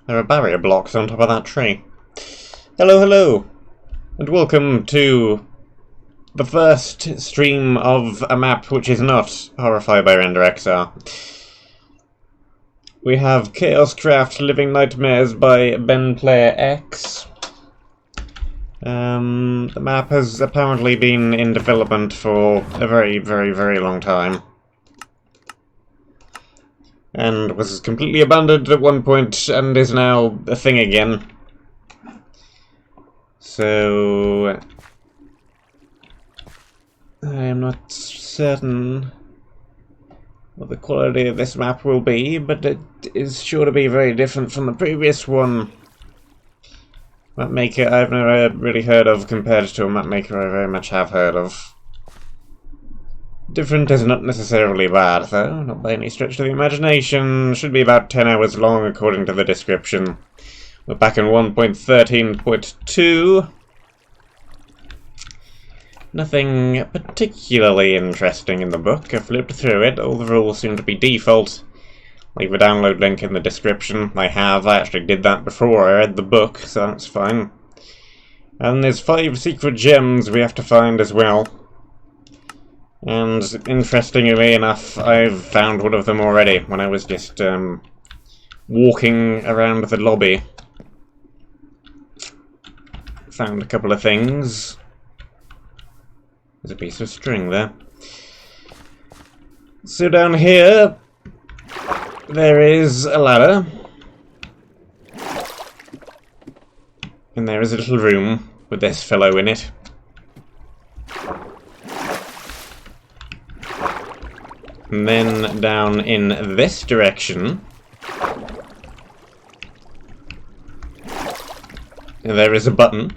There are barrier blocks on top of that tree. Hello, hello, and welcome to the first stream of a map which is not Horrified by RenderXR. We have ChaosKraft Living Nightmares by BenplayerX. The map has apparently been in development for a very, very, very long time. And was completely abandoned at one point and is now a thing again. So I am not certain what the quality of this map will be, but it is sure to be very different from the previous one. Mapmaker I've never really heard of compared to a mapmaker I very much have heard of. Different is not necessarily bad, though, not by any stretch of the imagination. Should be about 10 hours long, according to the description. We're back in 1.13.2. Nothing particularly interesting in the book. I flipped through it. All the rules seem to be default. Leave a download link in the description. I actually did that before I read the book, so that's fine. And there's 5 secret gems we have to find as well. And interestingly enough, I've found one of them already when I was just walking around the lobby. Found a couple of things. There's a piece of string there. So down here, there is a ladder. And there is a little room with this fellow in it. And then down in this direction, there is a button.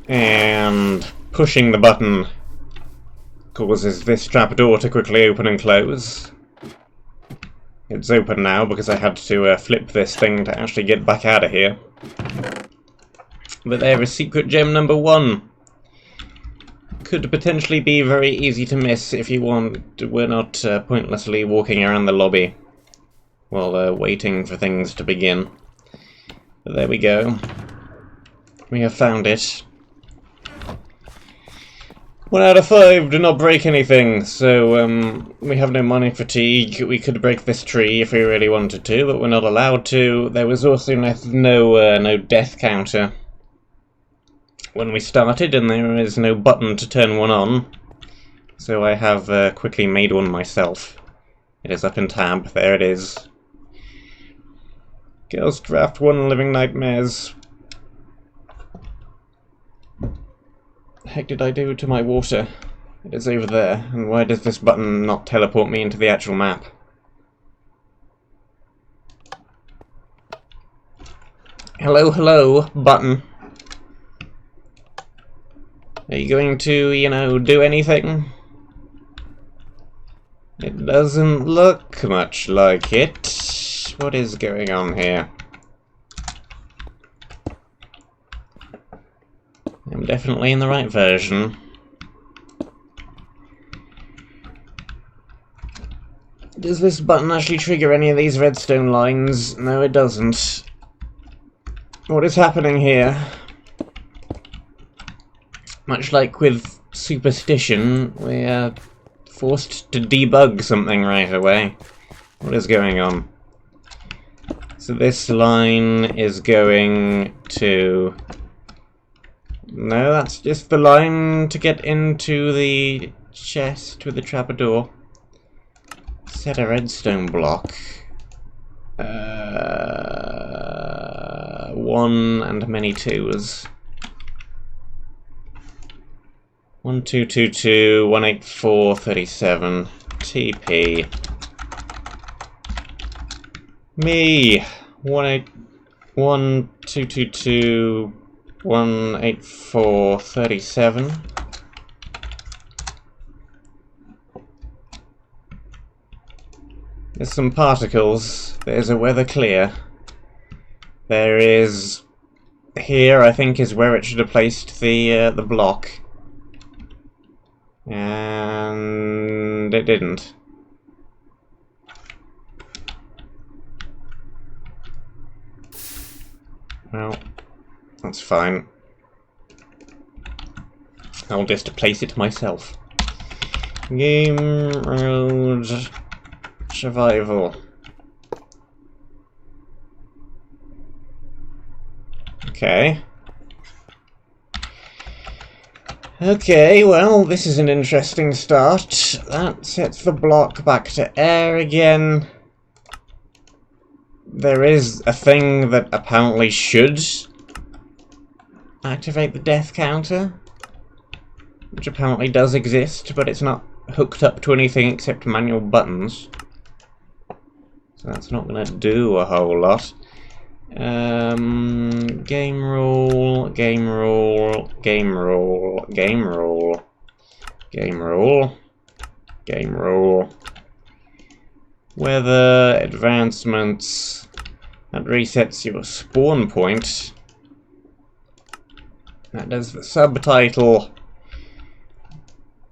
And pushing the button causes this trapdoor to quickly open and close. It's open now because I had to flip this thing to actually get back out of here. But there is secret gem number 1. Could potentially be very easy to miss if you we're not pointlessly walking around the lobby while waiting for things to begin. But there we go. We have found it. 1 out of 5 do not break anything, so we have no money fatigue. We could break this tree if we really wanted to, but we're not allowed to. There was also no death counter when we started, and there is no button to turn one on, so I have quickly made one myself. It is up in tab. There it is. ChaosKraft 1 Living Nightmares. The heck did I do to my water? It is over there, and why does this button not teleport me into the actual map? Hello, hello, button. Are you going to, do anything? It doesn't look much like it. What is going on here? I'm definitely in the right version. Does this button actually trigger any of these redstone lines? No, it doesn't. What is happening here? Much like with superstition, we are forced to debug something right away. What is going on? So this line is going to... No, that's just the line to get into the chest with the trapdoor. Set a redstone block. 1 and many 2s. 1222 184 37 TP. Me 1222 184 37. There's some particles. There's a weather clear. There is here. I think is where it should have placed the block. And it didn't. Well, that's fine. I'll just place it myself. Game Road Survival. Okay. Okay, well, this is an interesting start. That sets the block back to air again. There is a thing that apparently should activate the death counter, which apparently does exist, but it's not hooked up to anything except manual buttons. So that's not going to do a whole lot. Game rule, game rule, game rule, game rule, game rule, game rule. Weather, advancements, that resets your spawn point. That does the subtitle.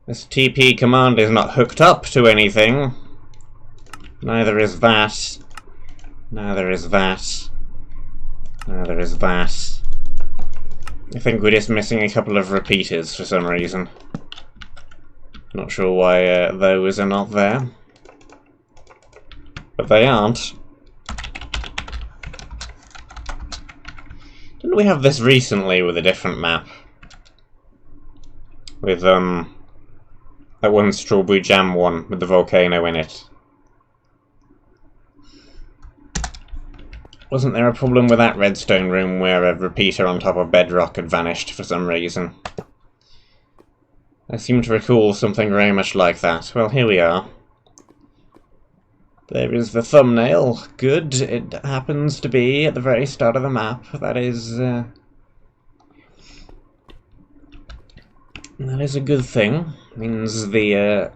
This TP command is not hooked up to anything. Neither is that. Neither is that. Neither is that. I think we're just missing a couple of repeaters for some reason. Not sure why those are not there. But they aren't. Didn't we have this recently with a different map? With, that one Strawberry Jam one with the volcano in it. Wasn't there a problem with that redstone room where a repeater on top of bedrock had vanished for some reason? I seem to recall something very much like that. Well, here we are. There is the thumbnail. Good. It happens to be at the very start of the map. That is a good thing. Means the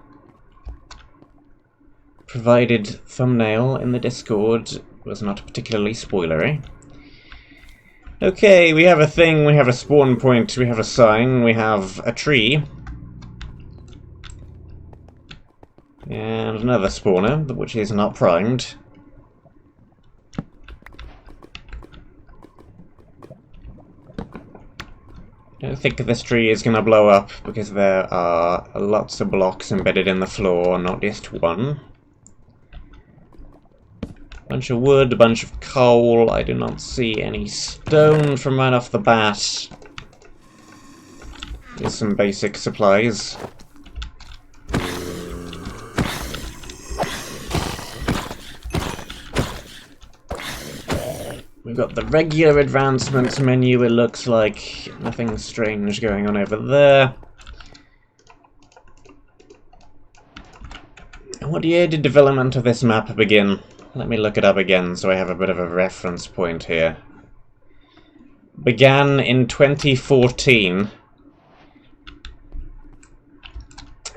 provided thumbnail in the Discord was not particularly spoilery. Okay, we have a thing, we have a spawn point, we have a sign, we have a tree. And another spawner, which is not primed. I don't think this tree is going to blow up, because there are lots of blocks embedded in the floor, not just one. Bunch of wood, a bunch of coal. I do not see any stone from right off the bat. Here's some basic supplies. We've got the regular advancements menu, it looks like. Nothing strange going on over there. What year did development of this map begin? Let me look it up again so I have a bit of a reference point here. Began in 2014.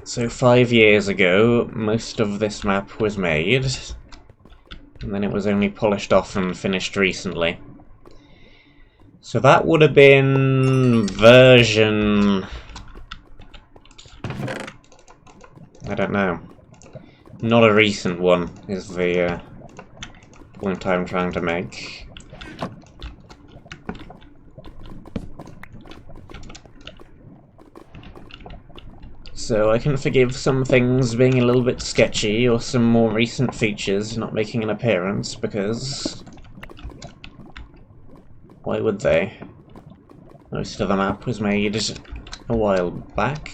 So 5 years ago, most of this map was made. And then it was only polished off and finished recently. So that would have been version... I don't know. Not a recent one, is the point I'm trying to make. So I can forgive some things being a little bit sketchy, or some more recent features not making an appearance, because... why would they? Most of the map was made a while back.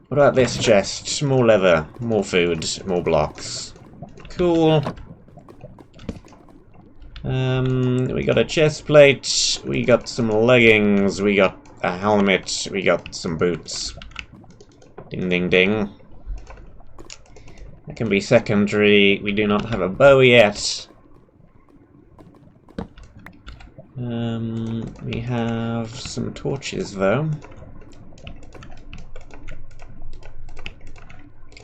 What about this chest? More leather, more food, more blocks. Cool. We got a chest plate, we got some leggings, we got a helmet, we got some boots. Ding ding ding. That can be secondary. We do not have a bow yet. We have some torches though.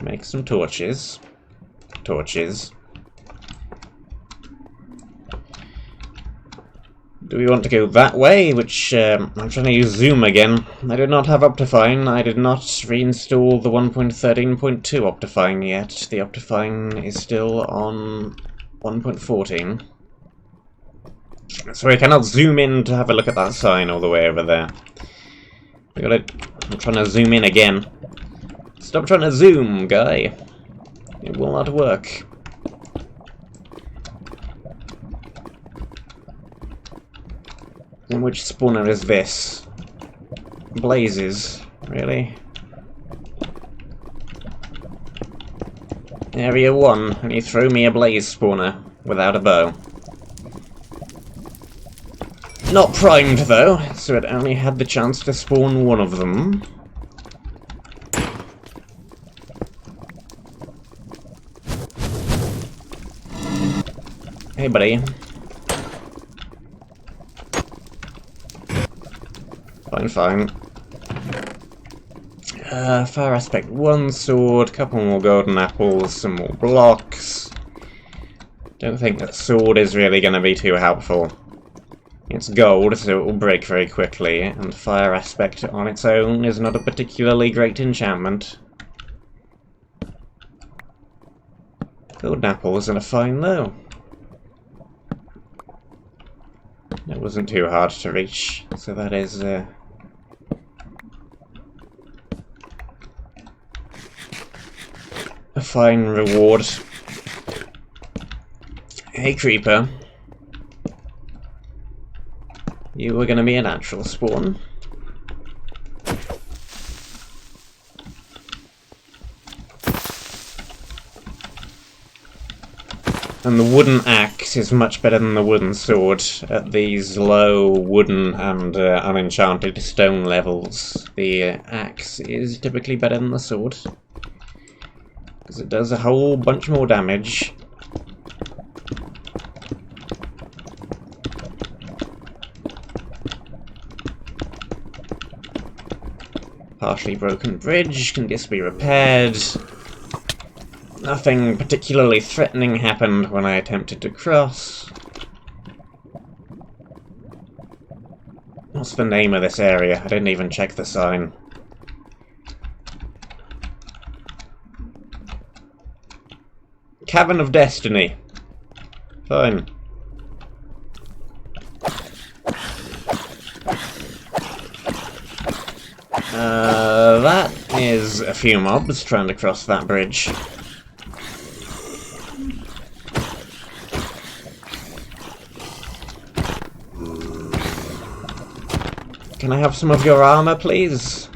Make some torches. Torches. Do we want to go that way? Which, I'm trying to use zoom again. I did not have Optifine. I did not reinstall the 1.13.2 Optifine yet. The Optifine is still on 1.14. So I cannot zoom in to have a look at that sign all the way over there. I'm trying to zoom in again. Stop trying to zoom, guy. It will not work. And which spawner is this? Blazes, really? Area 1, and you throw me a blaze spawner without a bow. Not primed though, so it only had the chance to spawn one of them. Hey buddy. Fine. Fire aspect 1 sword, couple more golden apples, some more blocks. Don't think that sword is really going to be too helpful. It's gold, so it will break very quickly, and fire aspect on its own is not a particularly great enchantment. Golden apples are fine though. It wasn't too hard to reach, so that is a fine reward. Hey creeper. You were going to be a natural spawn. And the wooden axe is much better than the wooden sword at these low wooden and unenchanted stone levels. The axe is typically better than the sword, because it does a whole bunch more damage. Partially broken bridge can just be repaired. Nothing particularly threatening happened when I attempted to cross. What's the name of this area? I didn't even check the sign. Cavern of Destiny. Fine. That is a few mobs trying to cross that bridge. Can I have some of your armor, please?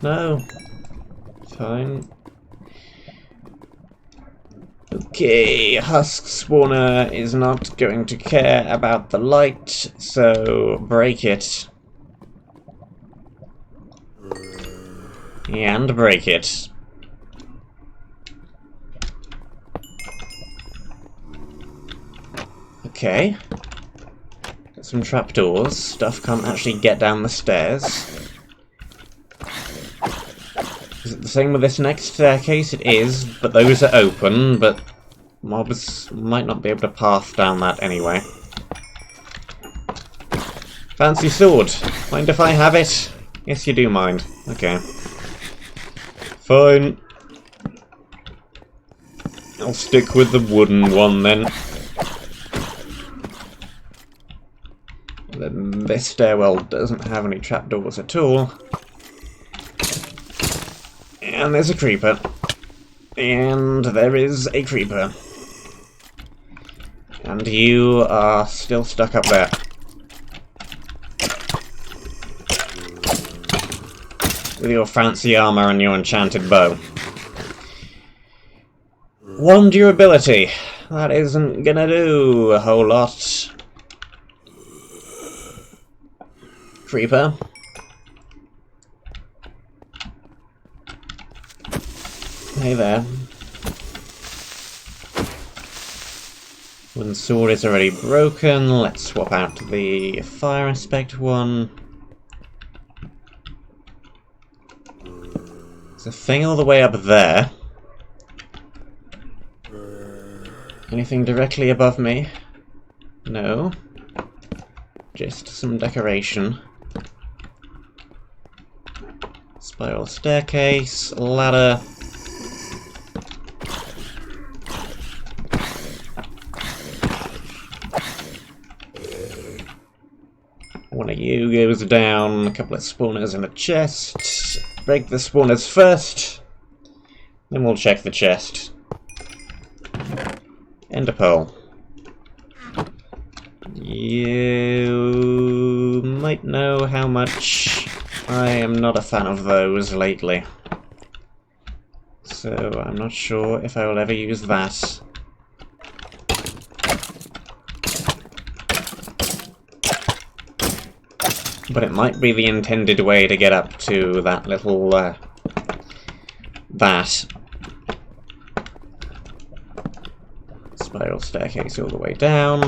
No? Fine. Okay, Husk Spawner is not going to care about the light, so break it. And break it. Okay. Got some trapdoors. Stuff can't actually get down the stairs. Is it the same with this next staircase? It is, but those are open, but mobs might not be able to path down that anyway. Fancy sword. Mind if I have it? Yes, you do mind. Okay. Fine. I'll stick with the wooden one then. Then this stairwell doesn't have any trapdoors at all. And there's a creeper. And there is a creeper. And you are still stuck up there. With your fancy armor and your enchanted bow. 1 durability. That isn't gonna do a whole lot. Creeper. Hey there. Wooden sword is already broken. Let's swap out the fire aspect one. There's a thing all the way up there. Anything directly above me? No. Just some decoration. Spiral staircase, ladder. One of you goes down, a couple of spawners in a chest. Break the spawners first, then we'll check the chest. Ender pearl. You might know how much I am not a fan of those lately. So I'm not sure if I will ever use that. But it might be the intended way to get up to that little, spiral staircase all the way down.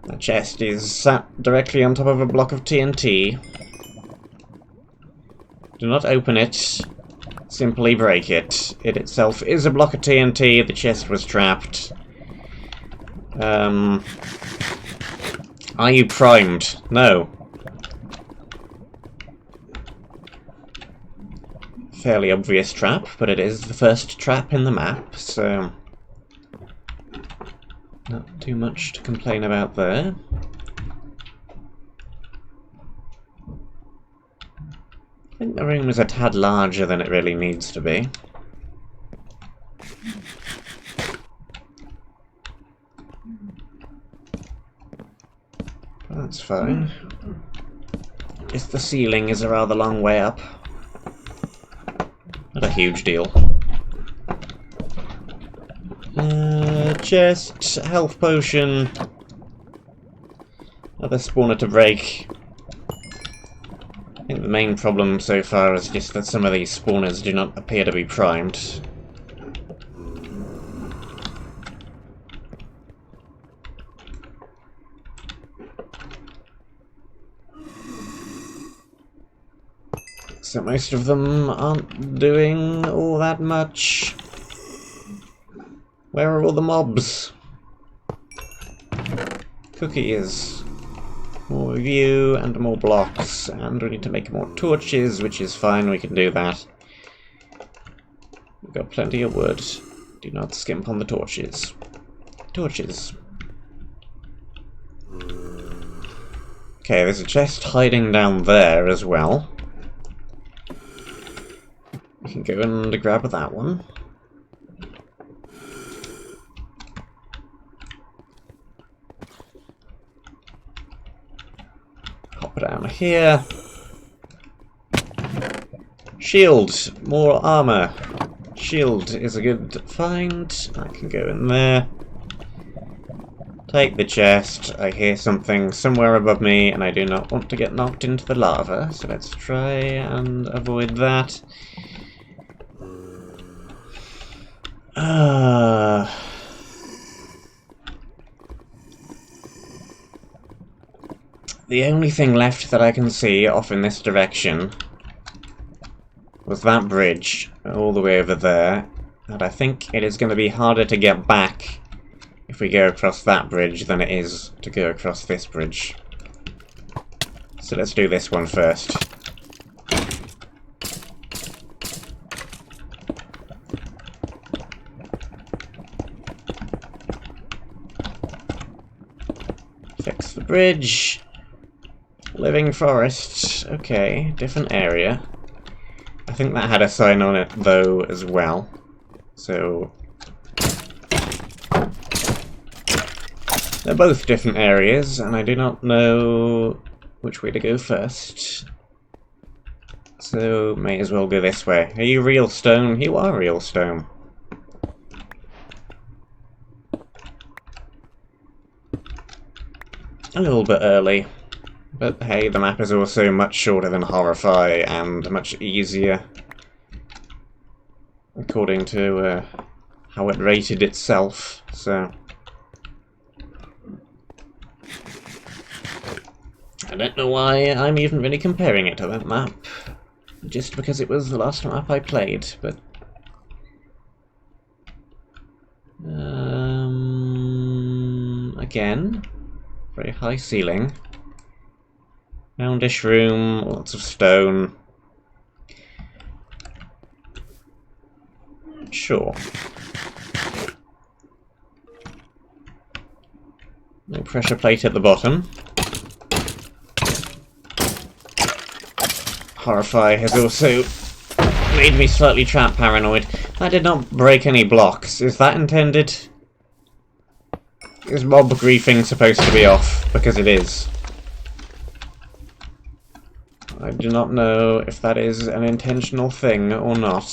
The chest is sat directly on top of a block of TNT. Do not open it. Simply break it. It itself is a block of TNT. The chest was trapped. Are you primed? No. Fairly obvious trap, but it is the first trap in the map, so not too much to complain about there. I think the room is a tad larger than it really needs to be. That's fine. Just the ceiling is a rather long way up. Not a huge deal. Chest, health potion. Another spawner to break. I think the main problem so far is just that some of these spawners do not appear to be primed. So most of them aren't doing all that much. Where are all the mobs? Cookies. More view and more blocks. And we need to make more torches, which is fine, we can do that. We've got plenty of wood. Do not skimp on the torches. Torches. Okay, there's a chest hiding down there as well. We can go and grab that one. Hop down here. Shield! More armor. Shield is a good find. I can go in there. Take the chest. I hear something somewhere above me and I do not want to get knocked into the lava, so let's try and avoid that. The only thing left that I can see off in this direction was that bridge all the way over there, and I think it is going to be harder to get back if we go across that bridge than it is to go across this bridge. So let's do this one first. Fix the bridge. Living forest. Okay, different area. I think that had a sign on it though as well. So they're both different areas, and I do not know which way to go first. So may as well go this way. Are you real stone? You are real stone. A little bit early, but hey, the map is also much shorter than Horrify and much easier, according to how it rated itself, so I don't know why I'm even really comparing it to that map, just because it was the last map I played, but again, very high ceiling, roundish room, lots of stone. Sure. No pressure plate at the bottom. Horrify has also made me slightly trap paranoid. I did not break any blocks. Is that intended? Is mob griefing supposed to be off? Because it is. I do not know if that is an intentional thing or not.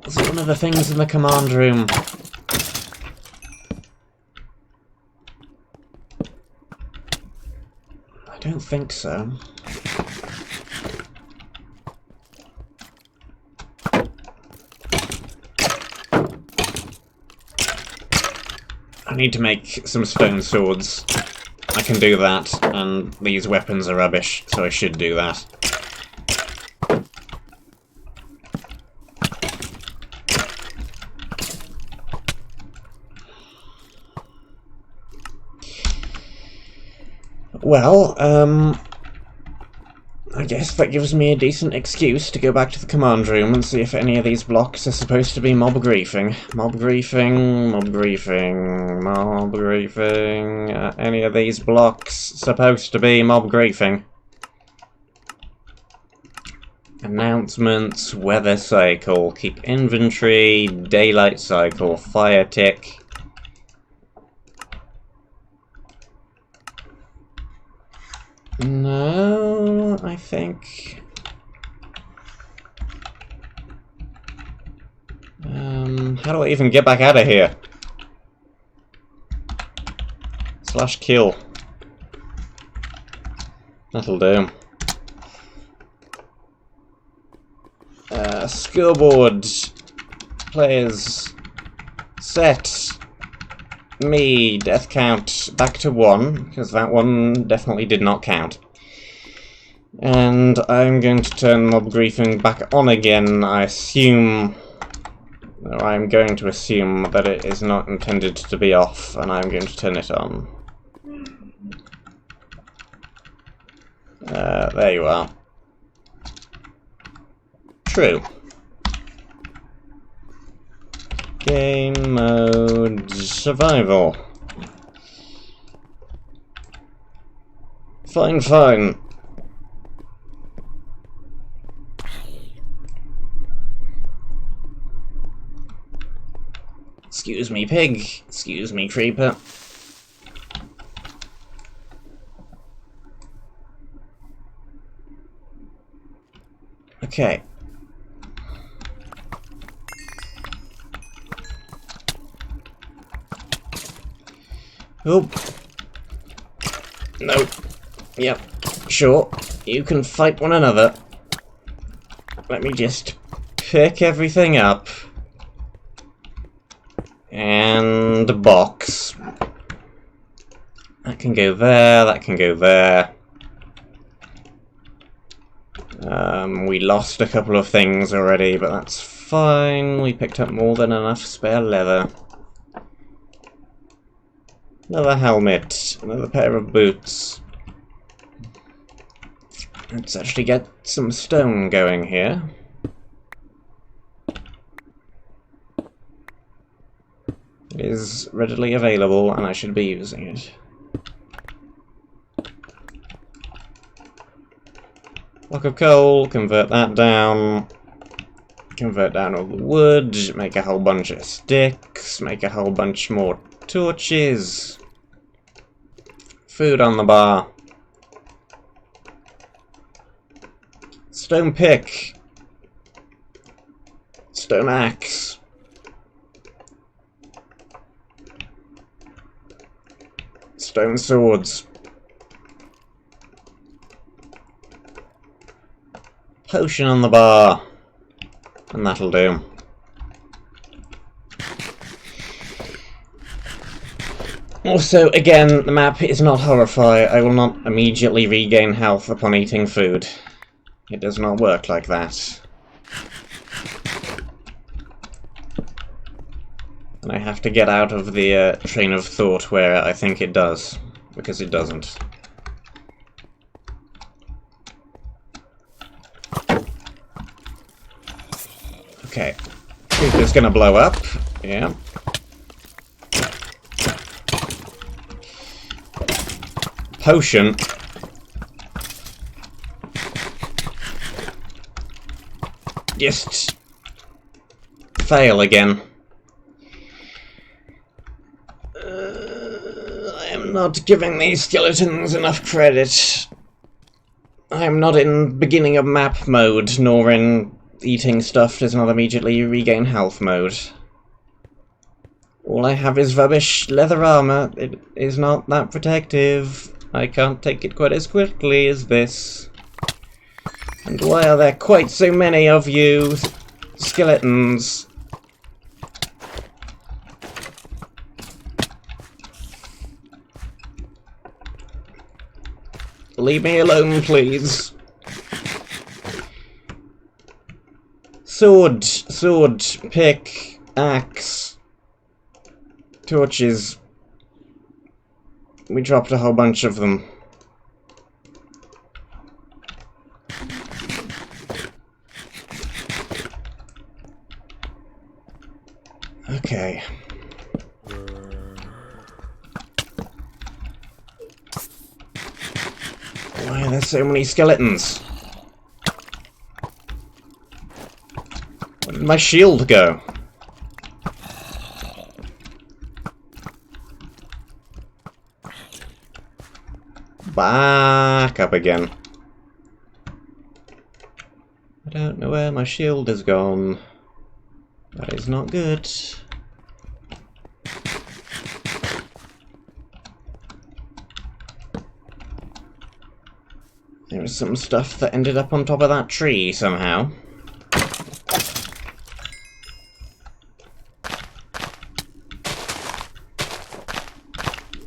Was it one of the things in the command room? I don't think so. I need to make some stone swords. I can do that, and these weapons are rubbish, so I should do that. Well, I guess that gives me a decent excuse to go back to the command room and see if any of these blocks are supposed to be mob griefing. Mob griefing, mob griefing, mob griefing. Any of these blocks supposed to be mob griefing? Announcements, weather cycle, keep inventory, daylight cycle, fire tick. No, I think... how do I even get back out of here? / kill. That'll do. Scoreboard. Players. Set. Me, death count back to 1, because that one definitely did not count. And I'm going to turn mob griefing back on again. I'm going to assume that it is not intended to be off, and I'm going to turn it on. There you are. True. Game mode survival. Fine, fine. Excuse me, pig. Excuse me, creeper. Okay. Oh. No. Yep. Sure. You can fight one another. Let me just pick everything up. And a box. That can go there, that can go there. We lost a couple of things already, but that's fine. We picked up more than enough spare leather. Another helmet, another pair of boots. Let's actually get some stone going here. It is readily available, and I should be using it. Block of coal, convert that down. Convert down all the wood, make a whole bunch of sticks, make a whole bunch more torches. Food on the bar. Stone pick. Stone axe. Stone swords. Potion on the bar. And that'll do. Also, again, the map is not Horrify. I will not immediately regain health upon eating food. It does not work like that. And I have to get out of the train of thought where I think it does, because it doesn't. Okay. Creeper's gonna blow up. Yeah. potion. Just fail again. I am not giving these skeletons enough credit. I am not in beginning of map mode, nor in eating stuff does not immediately regain health mode. All I have is rubbish leather armor. It is not that protective. I can't take it quite as quickly as this. And why are there quite so many of you skeletons? Leave me alone, please. Sword, pick, axe, torches. We dropped a whole bunch of them. Okay. Why are there so many skeletons? Where did my shield go? Back up again. I don't know where my shield has gone. That is not good. There was some stuff that ended up on top of that tree somehow.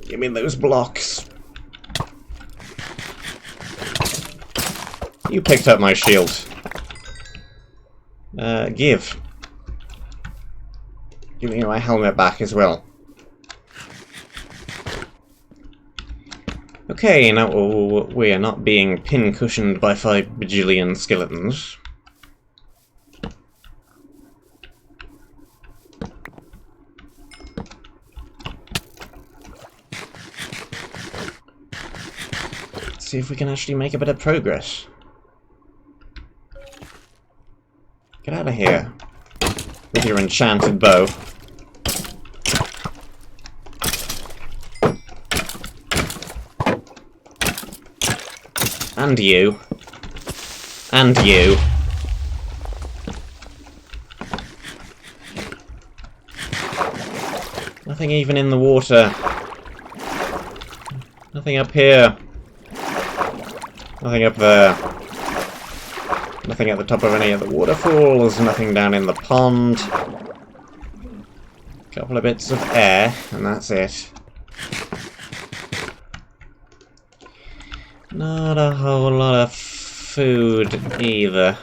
Give me those blocks. You picked up my shield. Give. Give me my helmet back as well. Okay, now we are not being pin-cushioned by 5 bajillion skeletons. Let's see if we can actually make a bit of progress. Get out of here with your enchanted bow. And you. And you. Nothing even in the water. Nothing up here. Nothing up there. Nothing at the top of any of the waterfalls. Nothing down in the pond. Couple of bits of air, and that's it. Not a whole lot of food either.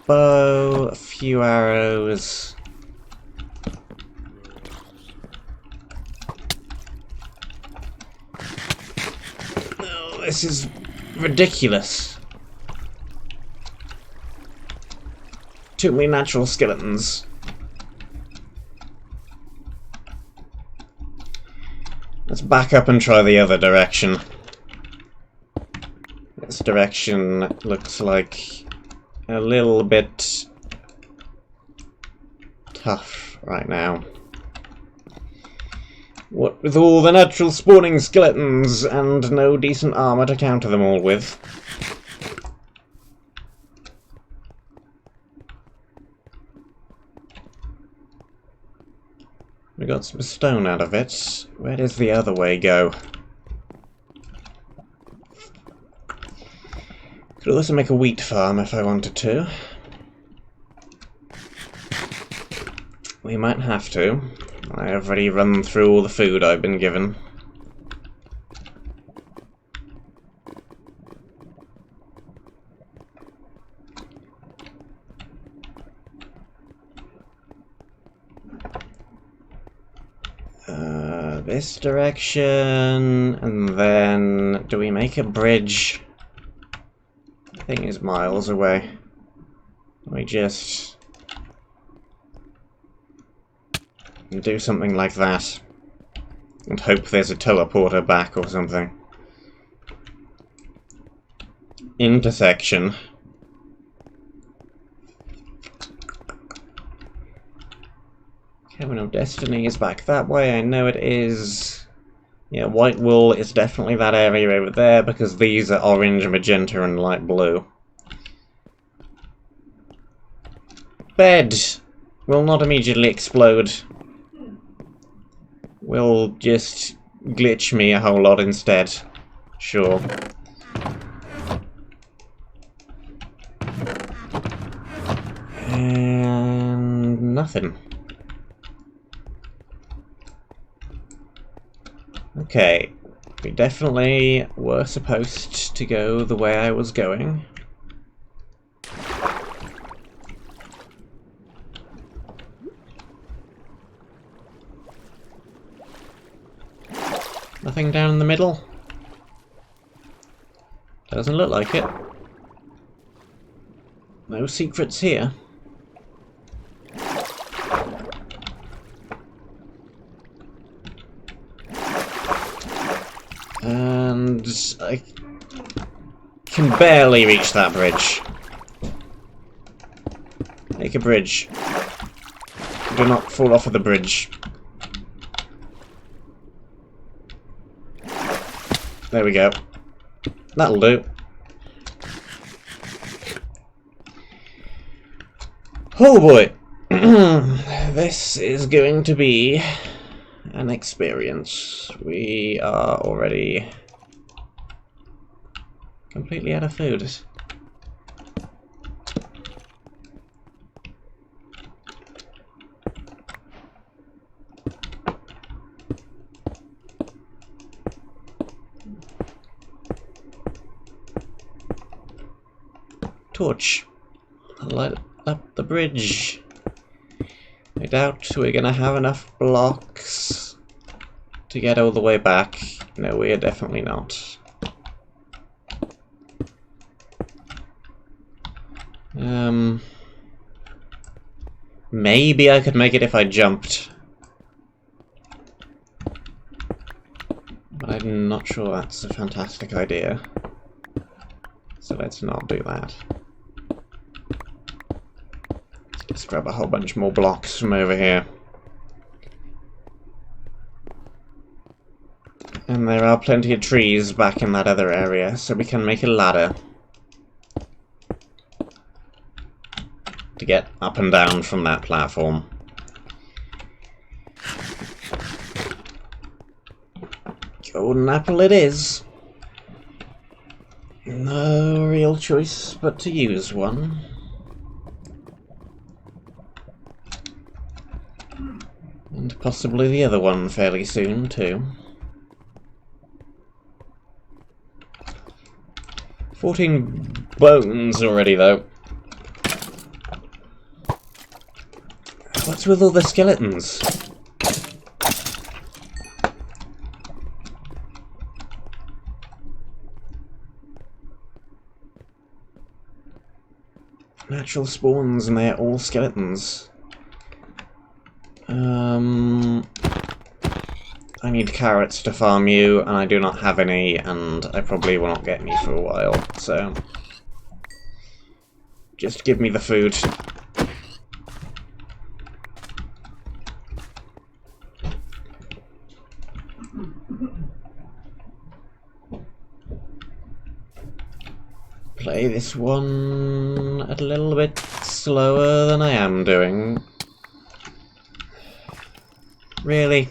Bow, a few arrows. Oh, this is ridiculous. Too many natural skeletons. Let's back up and try the other direction. This direction looks like a little bit tough right now. What with all the natural spawning skeletons and no decent armor to counter them all with. We got some stone out of it. Where does the other way go? Could also make a wheat farm if I wanted to. We might have to. I have already run through all the food I've been given. This direction, and then do we make a bridge? The thing is miles away. We just do something like that. And hope there's a teleporter back or something. Intersection. Cabin of Destiny is back that way, I know it is. Yeah, White Wool is definitely that area over there, because these are orange, magenta, and light blue. Bed will not immediately explode. Will just glitch me a whole lot instead. Sure. And nothing. Okay, we definitely were supposed to go the way I was going. Nothing down in the middle? Doesn't look like it. No secrets here. And I can barely reach that bridge. Make a bridge. Do not fall off of the bridge. There we go. That'll do. Oh boy! This is going to be an experience. We are already completely out of food. Torch. Light up the bridge. I doubt we're gonna have enough blocks to get all the way back. No, we are definitely not. Maybe I could make it if I jumped. But I'm not sure that's a fantastic idea. So let's not do that. Let's grab a whole bunch more blocks from over here. And there are plenty of trees back in that other area, so we can make a ladder to get up and down from that platform. Golden apple it is. No real choice but to use one. And possibly the other one fairly soon, too. 14 bones already, though. What's with all the skeletons? Natural spawns and they're all skeletons. I need carrots to farm you, and I do not have any, and I probably will not get any for a while, so just give me the food. Play this one a little bit slower than I am doing. Really?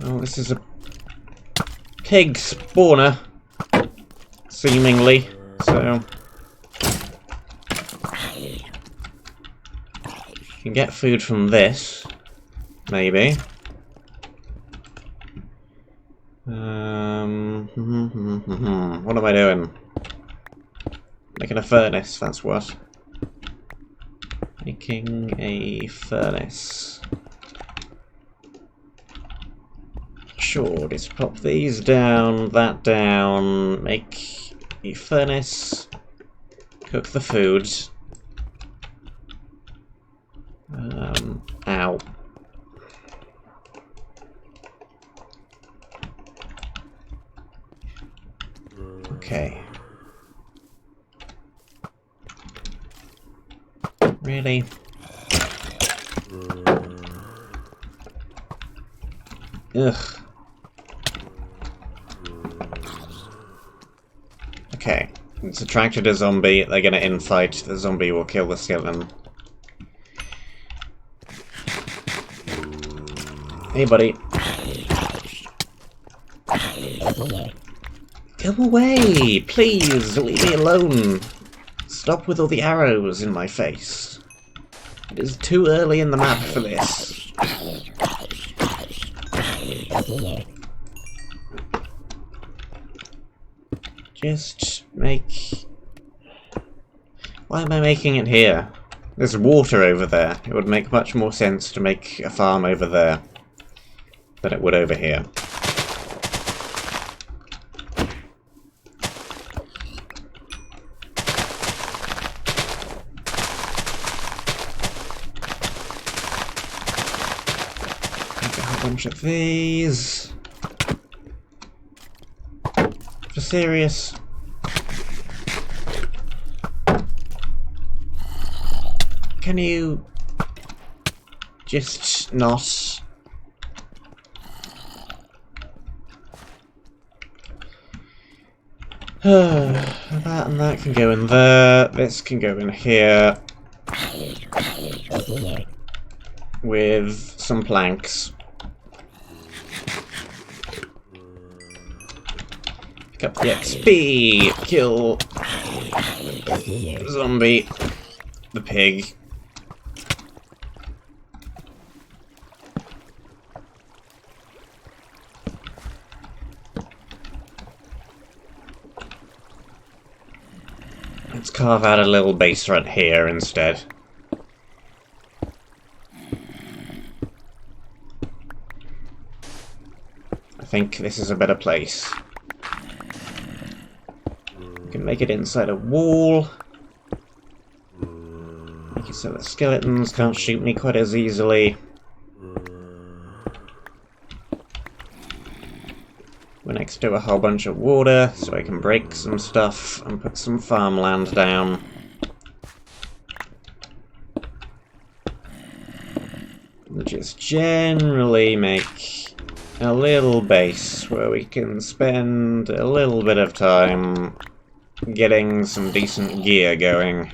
Oh, this is a pig spawner, seemingly, so you can get food from this, maybe. What am I doing? Making a furnace, that's what. Making a furnace. Sure, just pop these down, that down, make a furnace, cook the food. Ow. Okay. Really? Ugh. Okay. It's attracted a zombie, they're gonna infight, the zombie will kill the skeleton. Hey buddy. Go away! Please, leave me alone! Stop with all the arrows in my face. It is too early in the map for this. Just make... Why am I making it here? There's water over there. It would make much more sense to make a farm over there than it would over here. Make a whole bunch of these. For serious? Can you just not? That and that can go in there. This can go in here. With some planks. Pick up the XP. Kill the zombie. The pig. Let's carve out a little base right here instead. I think this is a better place. We can make it inside a wall. Make it so the skeletons can't shoot me quite as easily. We're next to a whole bunch of water, so I can break some stuff and put some farmland down. And just generally make a little base where we can spend a little bit of time getting some decent gear going.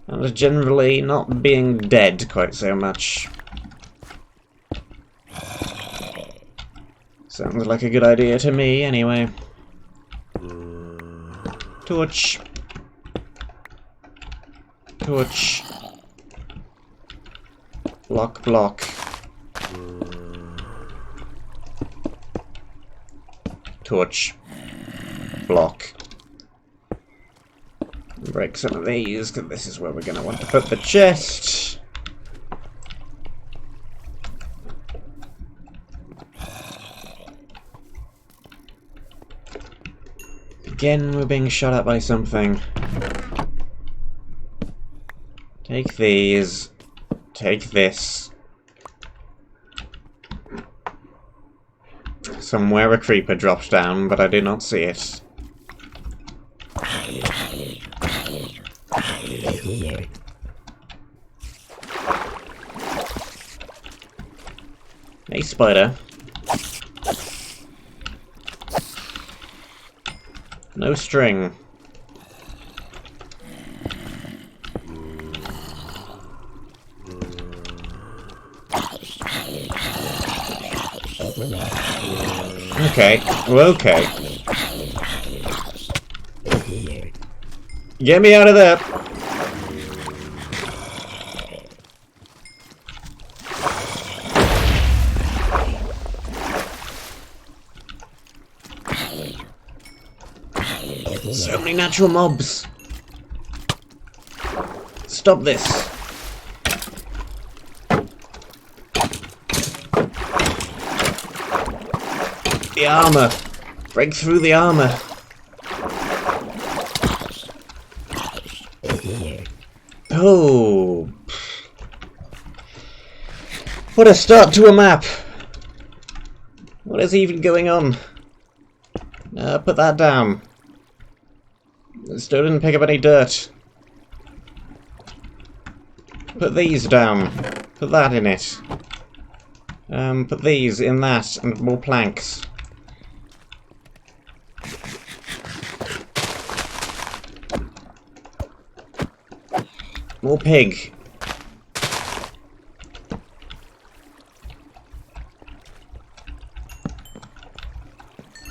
And generally not being dead quite so much. Sounds like a good idea to me, anyway. Torch. Torch. Block, block. Torch. Block. Break some of these, because this is where we're going to want to put the chest. Again, we're being shot at by something. Take these. Take this. Somewhere a creeper drops down, but I do not see it. Hey, spider. No string. Okay, well, okay. Get me out of there! So many natural mobs! Stop this! The armor! Break through the armor! Oh! What a start to a map! What is even going on? Put that down. Still didn't pick up any dirt. Put these down. Put that in it. Put these in that, and more planks. More pig.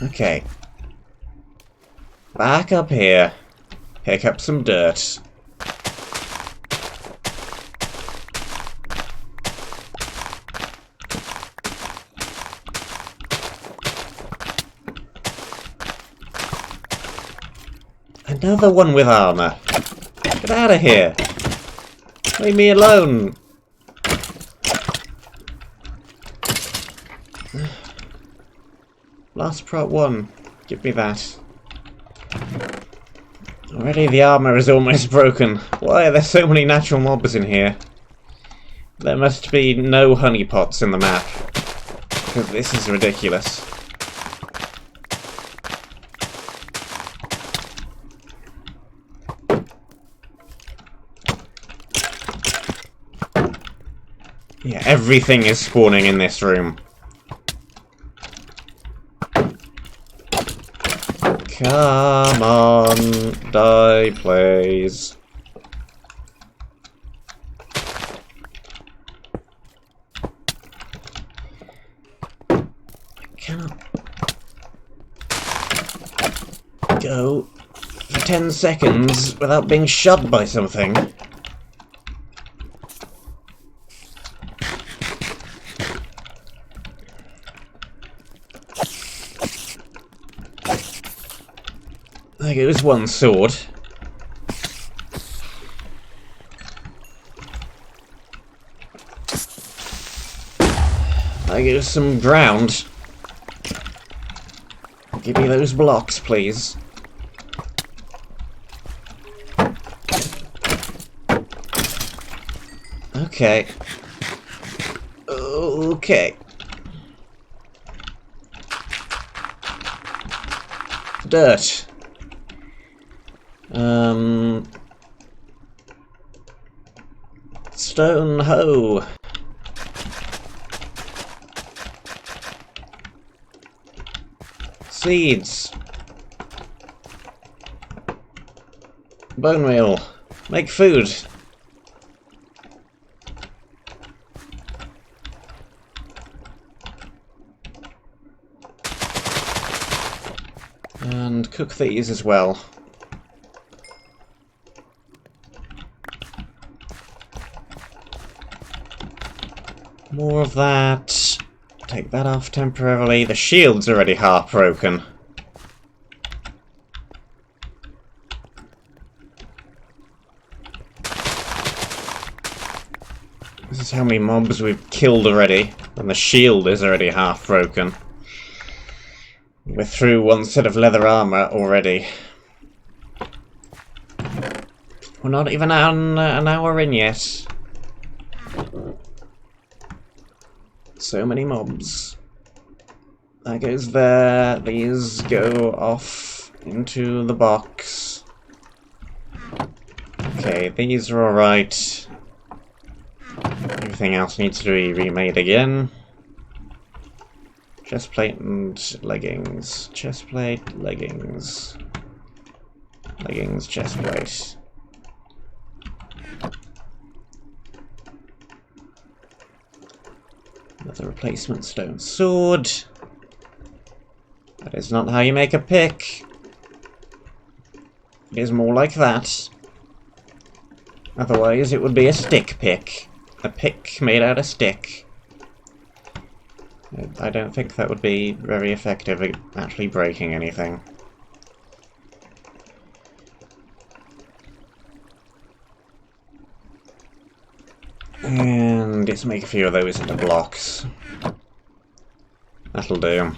Okay. Back up here. Pick up some dirt. Another one with armor. Get out of here. Leave me alone. Last prot 1. Give me that. Already the armor is almost broken. Why are there so many natural mobs in here? There must be no honeypots in the map. Because this is ridiculous. Yeah, everything is spawning in this room. Come on, die, please. I cannot go for 10 seconds without being shot by something. There goes one sword. There goes some ground. Give me those blocks, please. Okay. Okay. Dirt. Stone hoe. Seeds. Bone meal. Make food. And cook these as well. More of that. Take that off temporarily. The shield's already half broken. This is how many mobs we've killed already, and the shield is already half broken. We're through one set of leather armor already. We're not even an hour in yet. So many mobs. That goes there. These go off into the box. Okay, these are alright. Everything else needs to be remade again. Chestplate and leggings. Chestplate, leggings. Leggings, chestplate. Another replacement stone sword. That is not how you make a pick. It is more like that. Otherwise it would be a stick pick. A pick made out of stick. I don't think that would be very effective at actually breaking anything. And let's make a few of those into blocks. That'll do.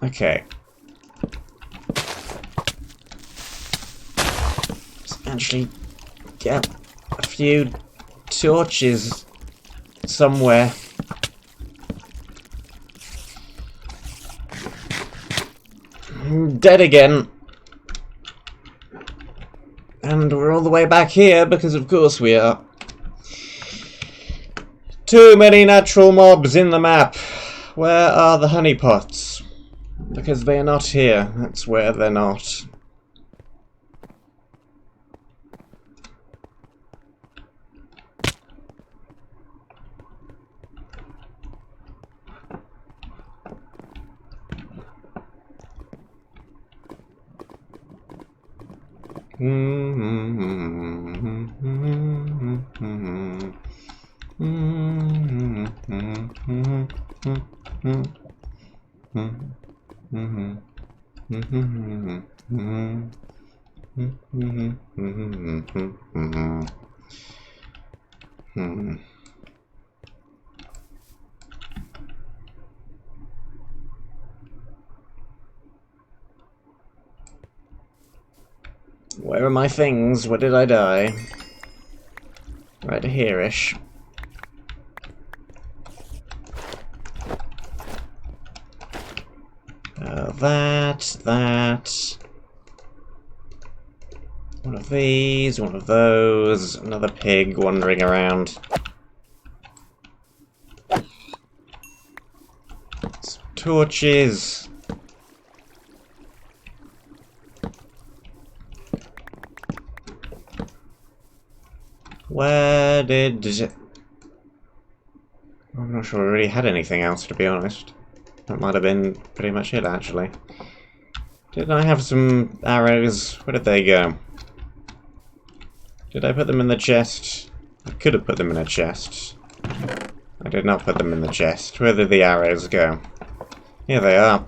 Okay. Let's actually get few torches somewhere. Dead again. And we're all the way back here, because of course we are. Too many natural mobs in the map. Where are the honeypots? Because they are not here. That's where they're not. Where are my things? Where did I die? Right here-ish. That. One of these, one of those, another pig wandering around. Some torches. Where did it... I'm not sure I really had anything else, to be honest. That might have been pretty much it, actually. Didn't I have some arrows? Where did they go? Did I put them in the chest? I could have put them in a chest. I did not put them in the chest. Where did the arrows go? Here they are.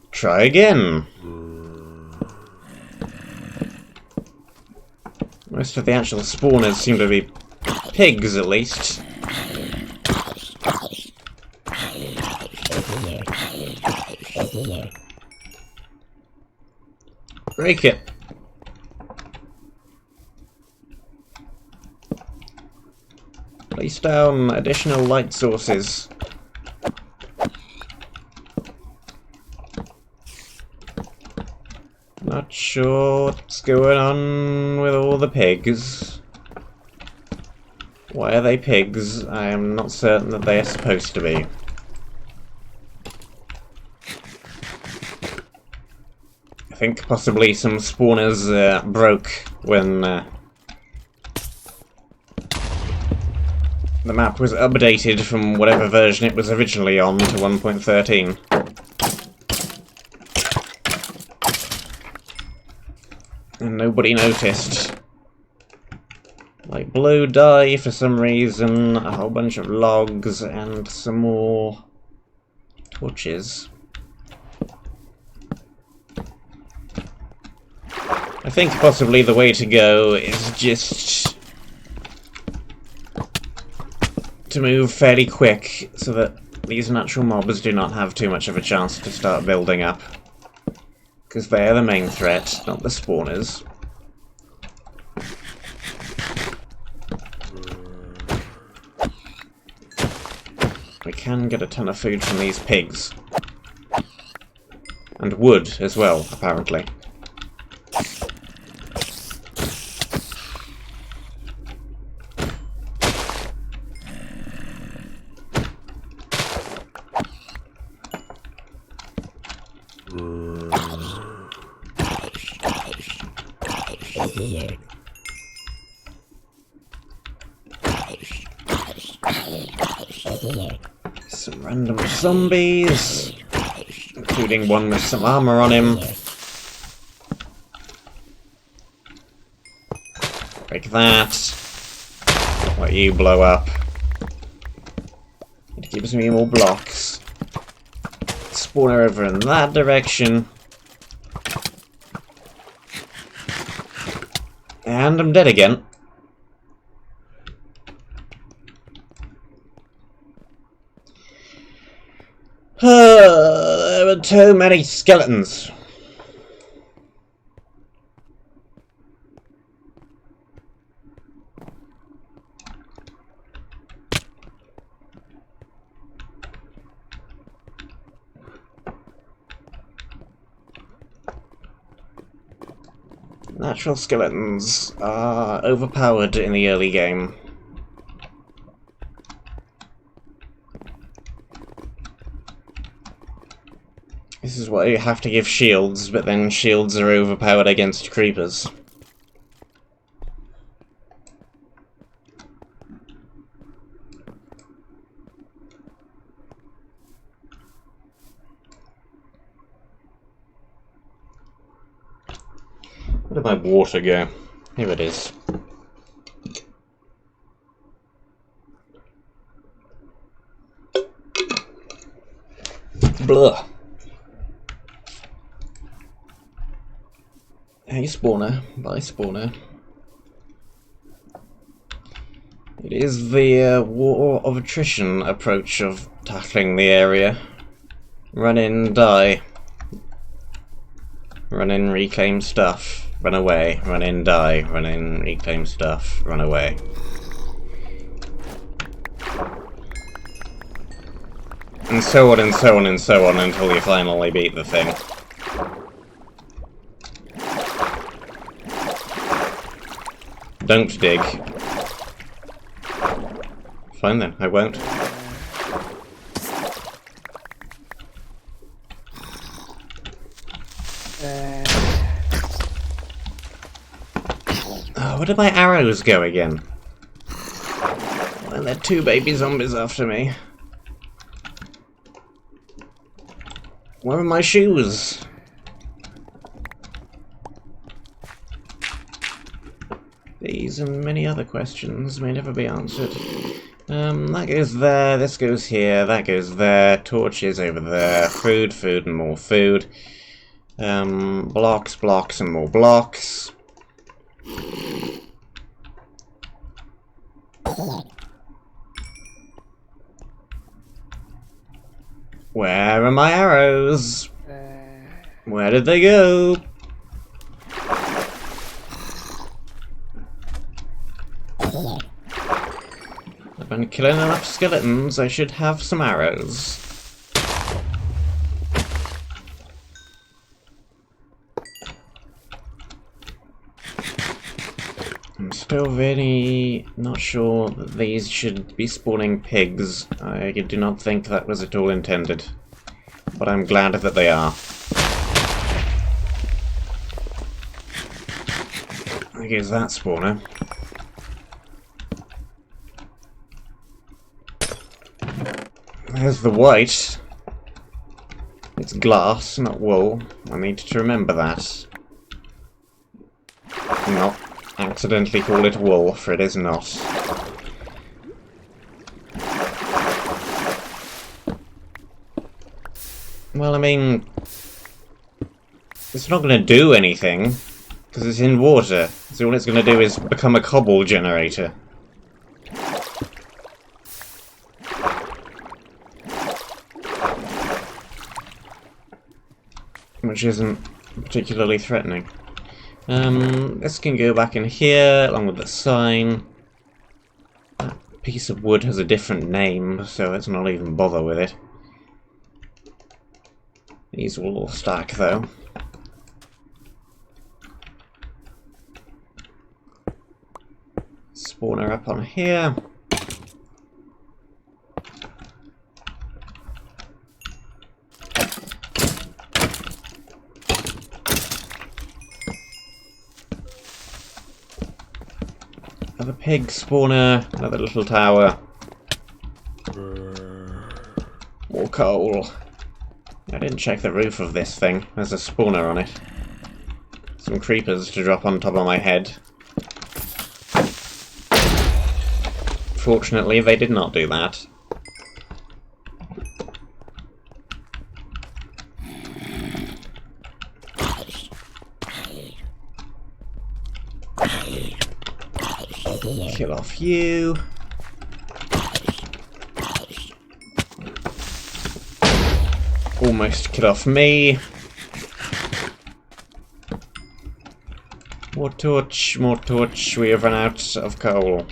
Try again. Most of the actual spawners seem to be pigs, at least. Break it. Place down additional light sources. Not sure what's going on with all the pigs. Why are they pigs? I am not certain that they are supposed to be. I think possibly some spawners broke when the map was updated from whatever version it was originally on to 1.13. And nobody noticed. Like blue dye for some reason, a whole bunch of logs, and some more torches. I think possibly the way to go is just to move fairly quick so that these natural mobs do not have too much of a chance to start building up. Because they are the main threat, not the spawners. We can get a ton of food from these pigs. And wood as well, apparently. Some random zombies, including one with some armor on him. Break that. Let you blow up. It gives me more blocks. Spawner over in that direction. And I'm dead again. There are too many skeletons. Natural skeletons are overpowered in the early game. This is why you have to give shields, but then shields are overpowered against creepers. Where did my water go? Here it is. Blah. Hey spawner, bye spawner. It is the war of attrition approach of tackling the area. Run in, die. Run in, reclaim stuff. Run away. Run in, die. Run in, reclaim stuff. Run away. And so on and so on and so on until you finally beat the thing. Don't dig. Fine then, I won't. Oh, where did my arrows go again? Why are there two baby zombies after me? Where are my shoes? These and many other questions may never be answered. That goes there, this goes here, that goes there, torches over there, food, food and more food. Blocks, blocks and more blocks. Where are my arrows? Where did they go? I've been killing enough skeletons, I should have some arrows. I'm still really not sure that these should be spawning pigs. I do not think that was at all intended. But I'm glad that they are. I guess that spawner. There's the white. It's glass, not wool. I need to remember that. Not accidentally call it wool, for it is not. Well, I mean, it's not going to do anything, because it's in water. So all it's going to do is become a cobble generator. Which isn't particularly threatening. This can go back in here, along with the sign. That piece of wood has a different name, so let's not even bother with it. These will all stack, though. Spawner up on here. Another pig spawner, another little tower. More coal. I didn't check the roof of this thing. There's a spawner on it. Some creepers to drop on top of my head. Fortunately, they did not do that. Kill off you. almost killed off me. More torch, more torch. We have run out of coal.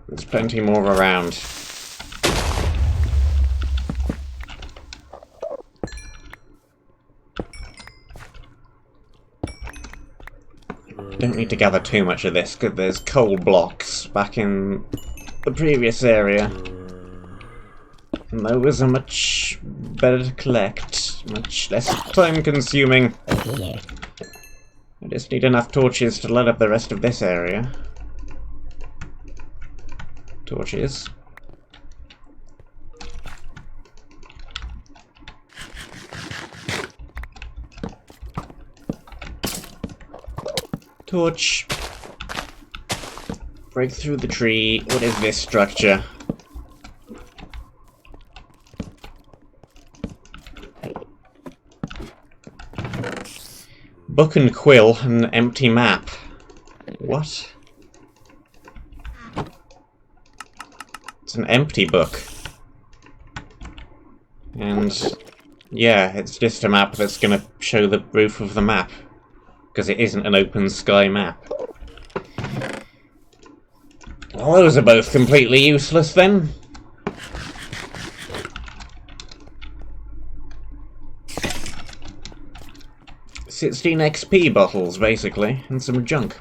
There's plenty more around. Don't need to gather too much of this, because there's coal blocks back in the previous area. And those are much better to collect, much less time-consuming. I just need enough torches to light up the rest of this area. Torches. Torch. Break through the tree. What is this structure? Book and quill, an empty map. What? It's an empty book. And yeah, it's just a map that's gonna show the roof of the map. Because it isn't an open sky map. Well, those are both completely useless then. $16 XP bottles, basically, and some junk.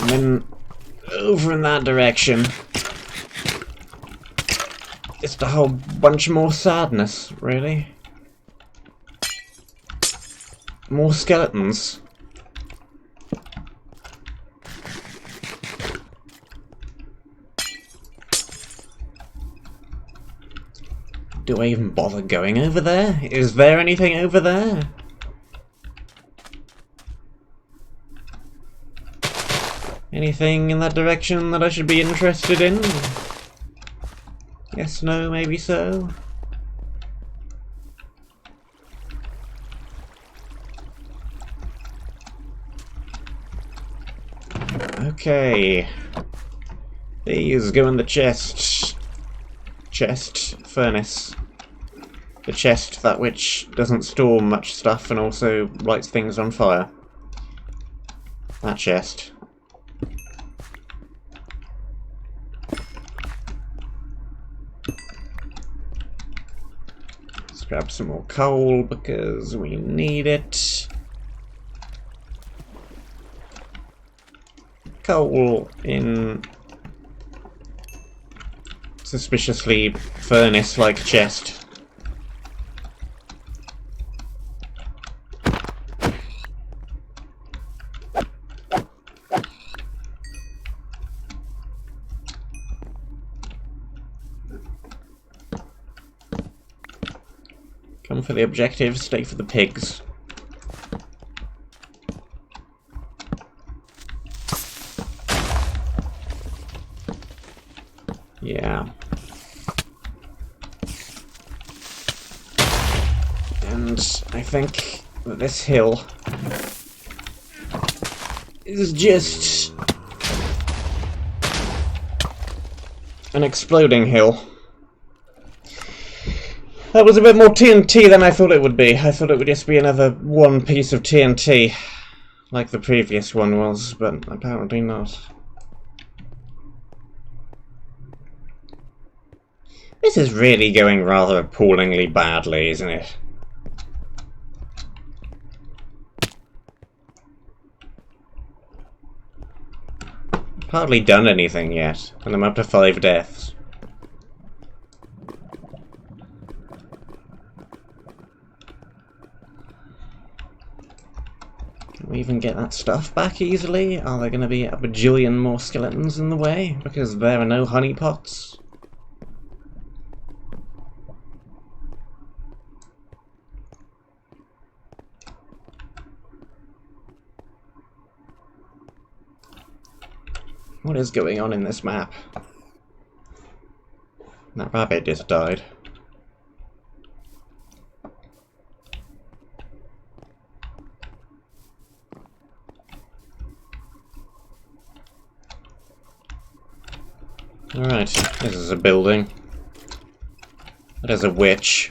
And then, over in that direction, just a whole bunch more sadness, really. More skeletons. Do I even bother going over there? Is there anything over there? Anything in that direction that I should be interested in? Yes, no, maybe so. Okay. These go in the chest. Furnace. The chest, that which doesn't store much stuff and also lights things on fire. That chest. Let's grab some more coal because we need it. Coal in suspiciously furnace-like chest. Come for the objective, stay for the pigs. Yeah. And I think that this hill is just an exploding hill. That was a bit more TNT than I thought it would be. I thought it would just be another one piece of TNT, like the previous one was, but apparently not. This is really going rather appallingly badly, isn't it? I've hardly done anything yet, and I'm up to 5 deaths. Can we even get that stuff back easily? Are there going to be a bajillion more skeletons in the way? Because there are no honeypots? What is going on in this map? That rabbit just died. Alright, this is a building. There's a witch.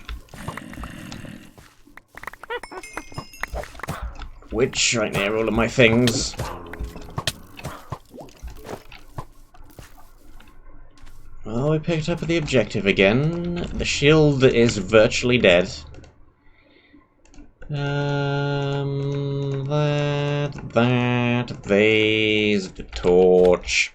Witch right near all of my things. Well, we picked up the objective again. The shield is virtually dead. There's the torch.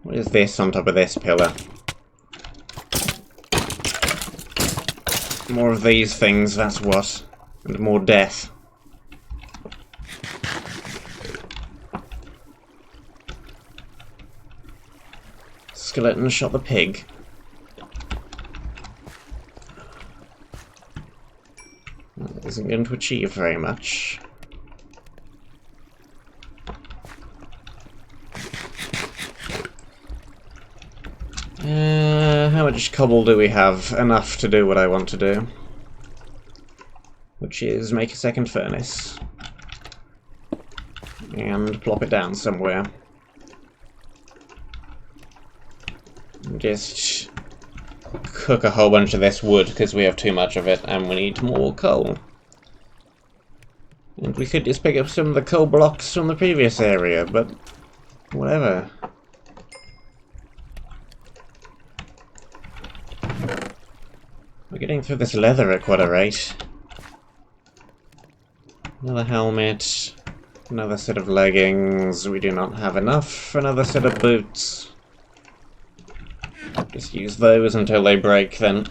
What is this on top of this pillar? More of these things, that's what. And more death. Skeleton shot the pig. That isn't going to achieve very much. How much cobble do we have? Enough to do what I want to do. Which is make a second furnace. And plop it down somewhere. Just cook a whole bunch of this wood because we have too much of it and we need more coal. And we could just pick up some of the coal blocks from the previous area, but whatever. We're getting through this leather at quite a rate. Another helmet, another set of leggings. We do not have enough for another set of boots. Just use those until they break then.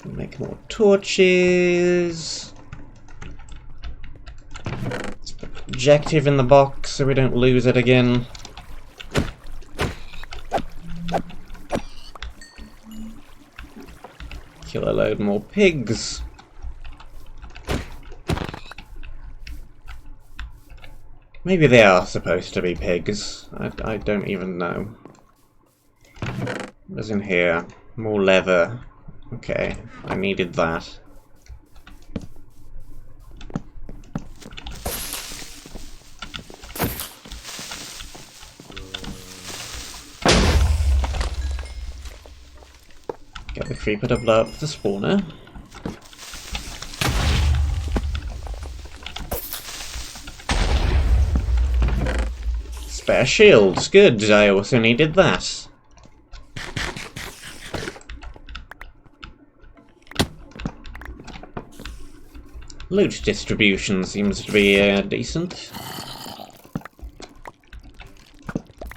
Make more torches. Let's put objective in the box so we don't lose it again. Kill a load more pigs. Maybe they are supposed to be pigs. I don't even know. What's in here? More leather. Okay, I needed that. Get the creeper to blow up the spawner. Spare shields, good, I also needed that. Loot distribution seems to be decent.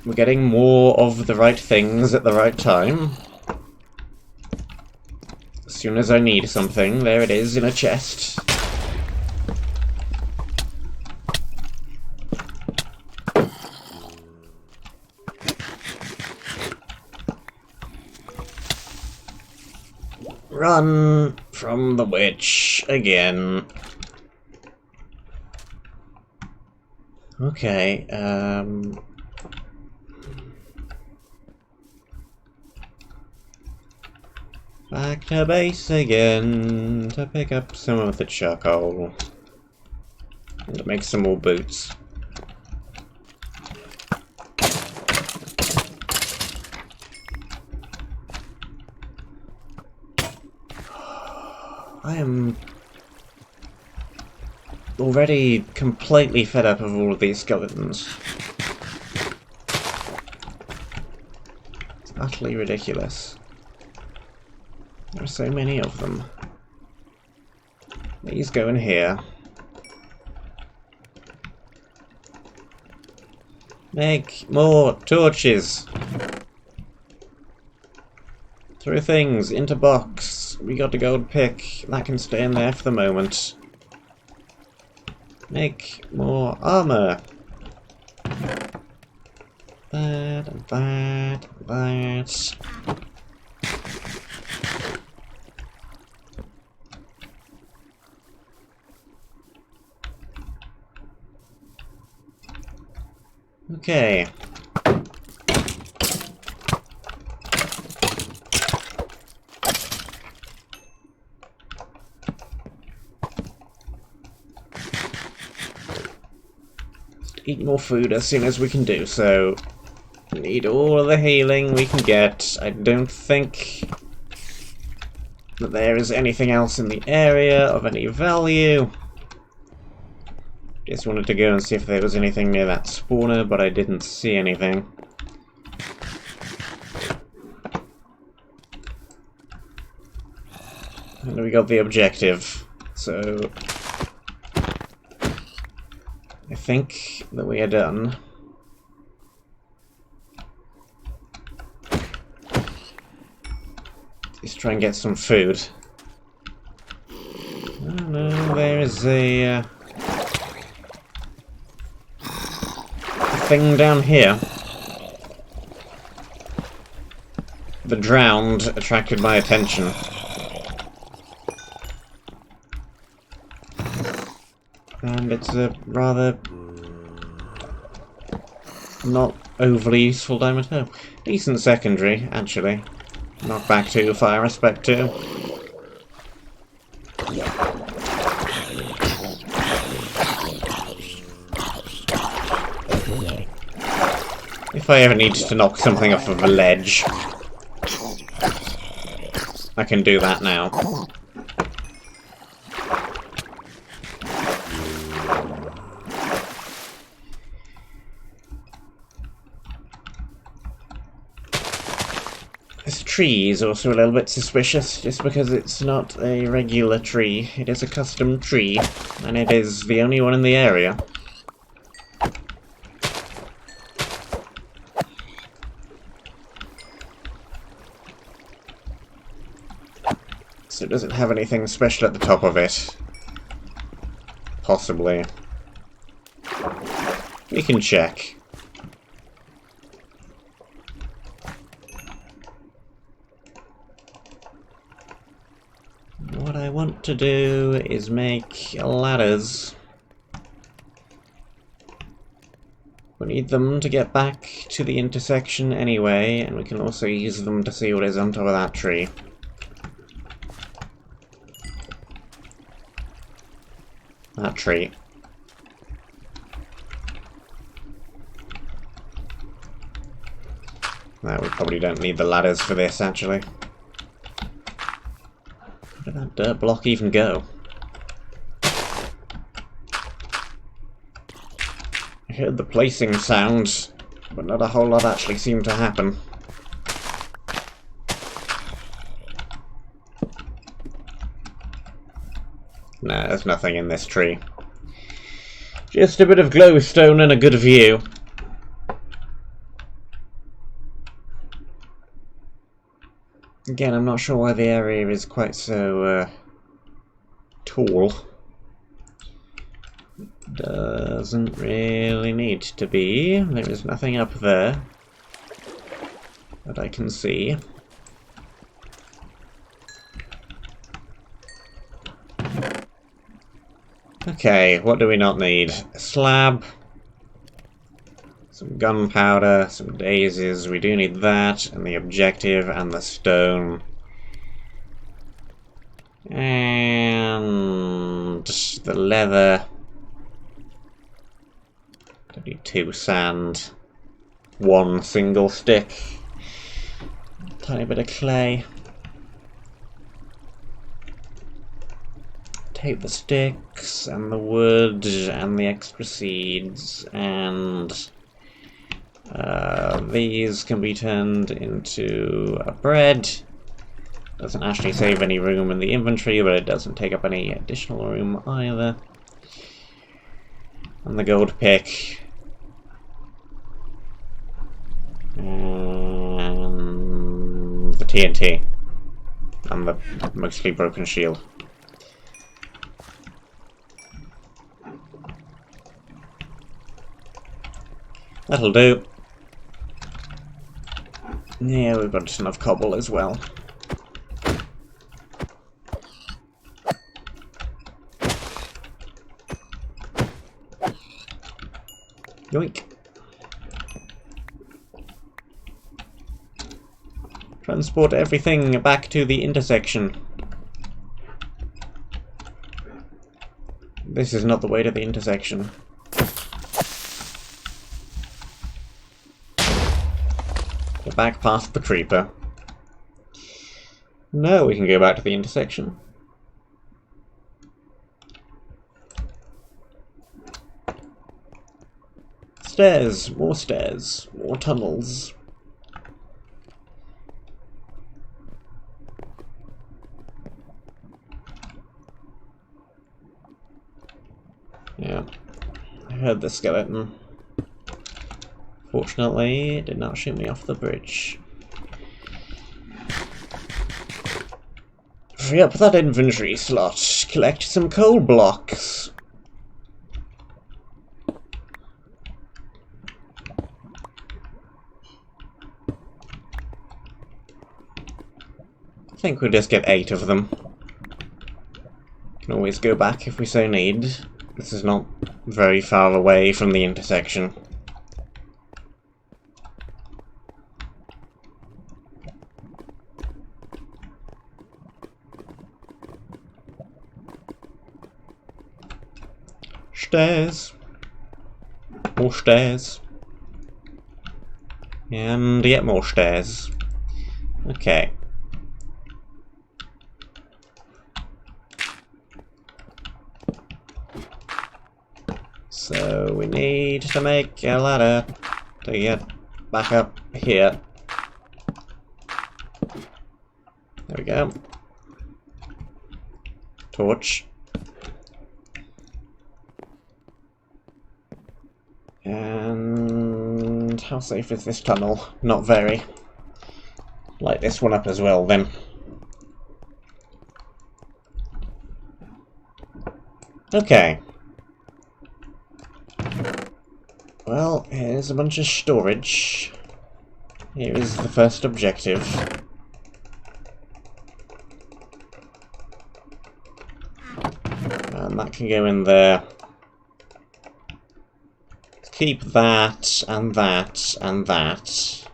We're getting more of the right things at the right time. As soon as I need something, there it is in a chest. Run from the witch again. Okay, back to base again to pick up some of the charcoal and to make some more boots. I am already completely fed up of all of these skeletons. It's utterly ridiculous. There are so many of them. These go in here. Make more torches! Throw things into box. We got a gold pick. That can stay in there for the moment. Make more armor. That and that and that. Okay. Eat more food as soon as we can do so. Need all of the healing we can get. I don't think that there is anything else in the area of any value. Just wanted to go and see if there was anything near that spawner, but I didn't see anything. And we got the objective, so I think that we are done. Let's try and get some food. Oh no, there is a thing down here. The drowned attracted my attention. And it's a rather not overly useful diamond. Oh, decent secondary, actually. Knockback 2, fire aspect 2. If I ever need to knock something off of a ledge, I can do that now. This tree is also a little bit suspicious, just because it's not a regular tree. It is a custom tree, and it is the only one in the area. So does it have anything special at the top of it? Possibly. We can check. What I want to do is make ladders. We need them to get back to the intersection anyway, and we can also use them to see what is on top of that tree. That tree. No, we probably don't need the ladders for this, actually. Where did that dirt block even go? I heard the placing sound, but not a whole lot actually seemed to happen. No, there's nothing in this tree. Just a bit of glowstone and a good view. Again, I'm not sure why the area is quite so tall. Doesn't really need to be. There is nothing up there that I can see. Okay, what do we not need? A slab, some gunpowder, some daisies, we do need that, and the objective, and the stone. And the leather. Don't need 2 sand. 1 single stick. Tiny bit of clay. Take the sticks, and the wood, and the extra seeds, and these can be turned into a bread. Doesn't actually save any room in the inventory, but it doesn't take up any additional room either. And the gold pick. And the TNT. And the mostly broken shield. That'll do. Yeah, we've got enough cobble as well. Yoink. transport everything back to the intersection. This is not the way to the intersection. Go back past the creeper. No, we can go back to the intersection. Stairs, more tunnels. Yeah, I heard the skeleton. Fortunately, it did not shoot me off the bridge. Free up that inventory slot. Collect some coal blocks. I think we'll just get 8 of them. Can always go back if we so need. This is not very far away from the intersection. Stairs. More stairs. And yet more stairs. Okay. So we need to make a ladder to get back up here. There we go. Torch. And how safe is this tunnel? Not very. Light this one up as well then. Okay. Well, here's a bunch of storage. Here is the first objective. And that can go in there. Keep that, and that, and that.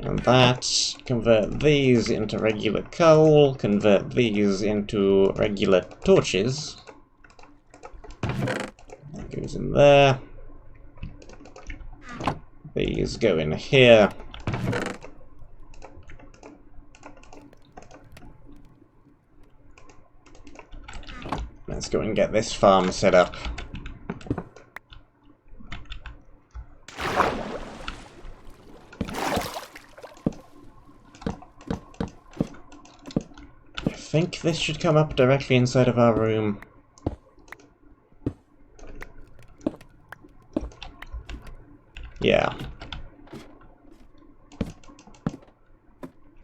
And that. Convert these into regular coal. Convert these into regular torches. That goes in there. These go in here. Let's go and get this farm set up. I think this should come up directly inside of our room. Yeah.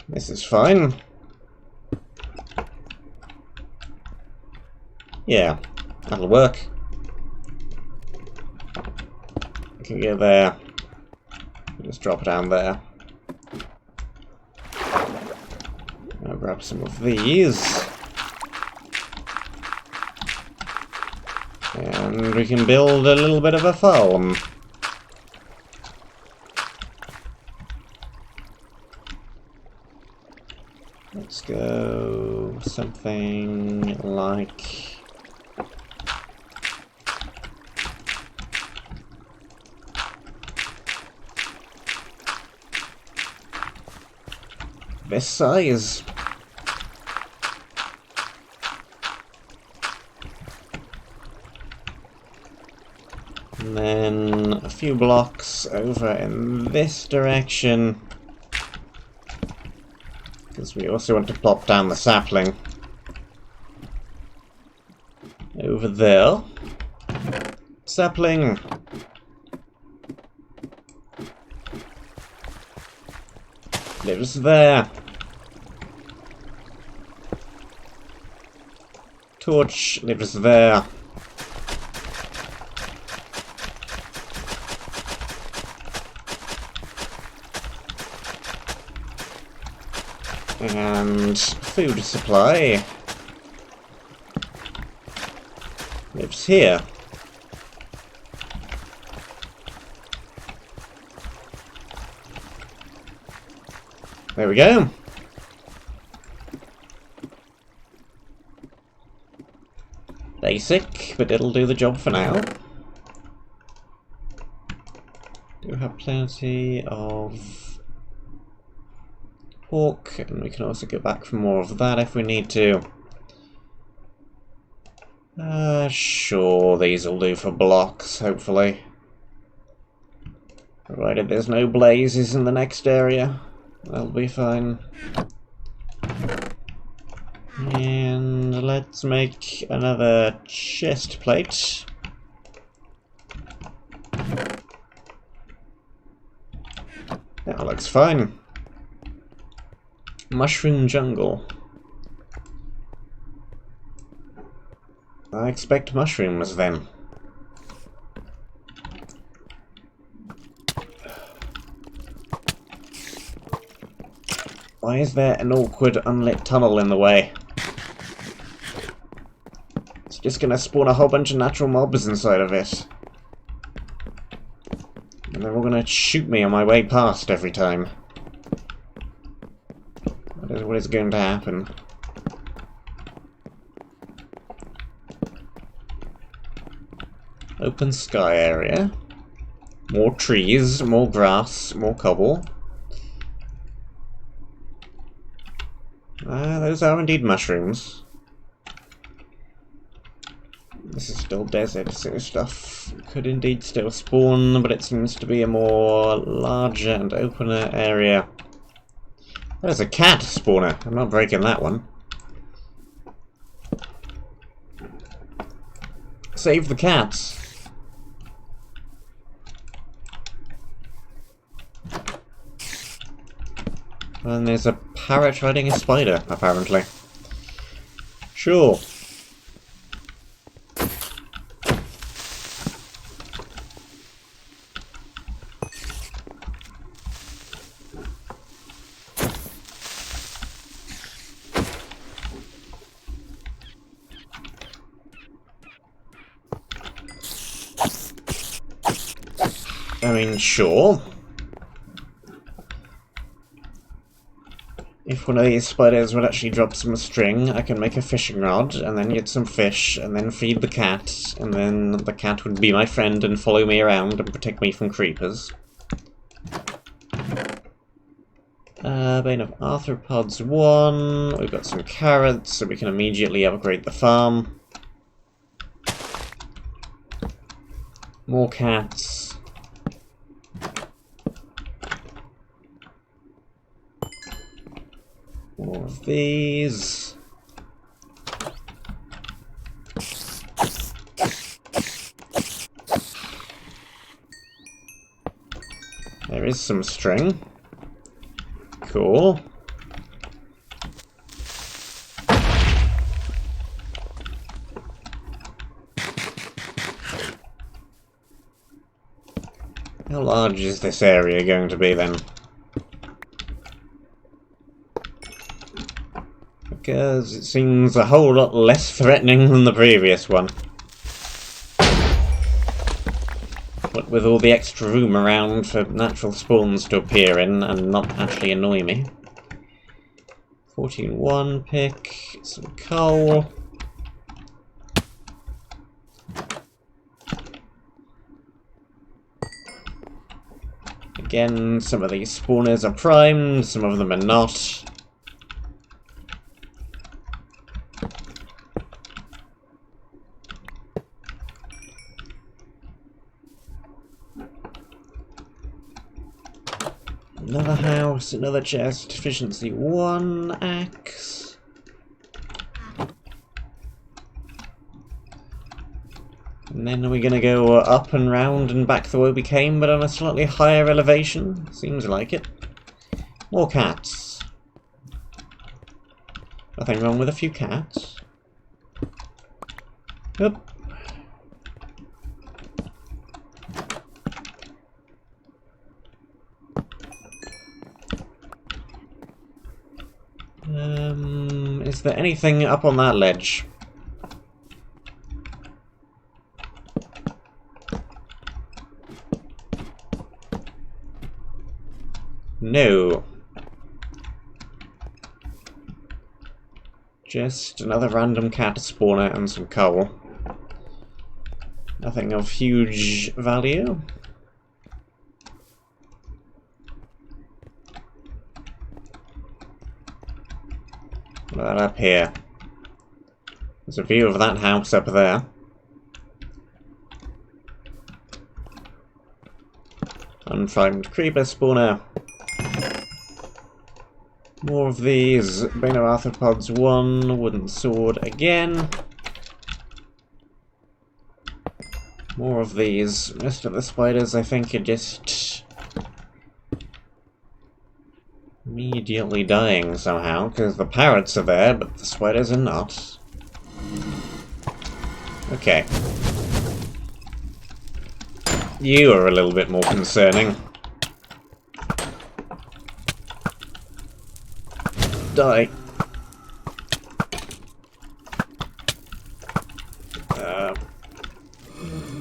This is fine. Yeah, that'll work. I can go there. Just drop it down there. I'll grab some of these. And we can build a little bit of a farm. Let's go something like this size. And then a few blocks over in this direction. Because we also want to plop down the sapling. Over there. Sapling. Lives there. Torch lives there. And food supply lives here. There we go. Basic, but it'll do the job for now. Do have plenty of pork, and we can also go back for more of that if we need to. Sure, these will do for blocks, hopefully. Provided there's no blazes in the next area, that'll be fine. And let's make another chest plate. That looks fine. Mushroom jungle. I expect mushrooms then. Why is there an awkward unlit tunnel in the way? It's just gonna spawn a whole bunch of natural mobs inside of it. And they're all gonna shoot me on my way past every time. That is what is going to happen. Open sky area. More trees, more grass, more cobble. Those are indeed mushrooms. This is still desert, so stuff could indeed still spawn, but it seems to be a more larger and opener area. There's a cat spawner. I'm not breaking that one. Save the cats. And there's a parrot riding a spider, apparently. Sure. I mean, sure. If one of these spiders would actually drop some string, I can make a fishing rod, and then get some fish, and then feed the cat, and then the cat would be my friend and follow me around and protect me from creepers. Bane of Arthropods 1, we've got some carrots, so we can immediately upgrade the farm. More cats. More of these. There is some string. Cool. How large is this area going to be then? Because it seems a whole lot less threatening than the previous one. What with all the extra room around for natural spawns to appear in and not actually annoy me. 14-1 pick, some coal. Again, some of these spawners are primed, some of them are not. Another house, another chest, efficiency 1 axe. And then are we gonna go up and round and back the way we came, but on a slightly higher elevation? Seems like it. More cats. Nothing wrong with a few cats. Oop. Is there anything up on that ledge? No. Just another random cat spawner and some coal. Nothing of huge value. What about up here? There's a view of that house up there. Unfound creeper spawner. More of these. Bane of arthropods 1. Wooden sword again. More of these. Most of the spiders, I think, are just immediately dying somehow, because the parrots are there, but the spiders are not. Okay. You are a little bit more concerning. Die.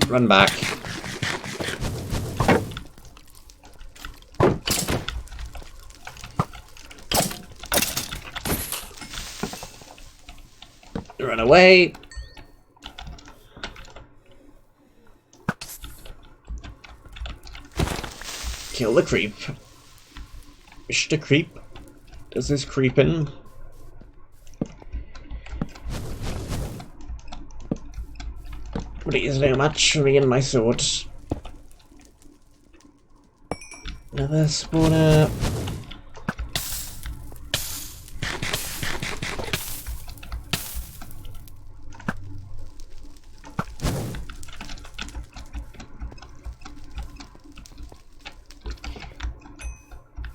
Run back. Run away. Kill the creep. Mr. Creep. Does this creep in? But he is no match for me and my sword. Another spawner.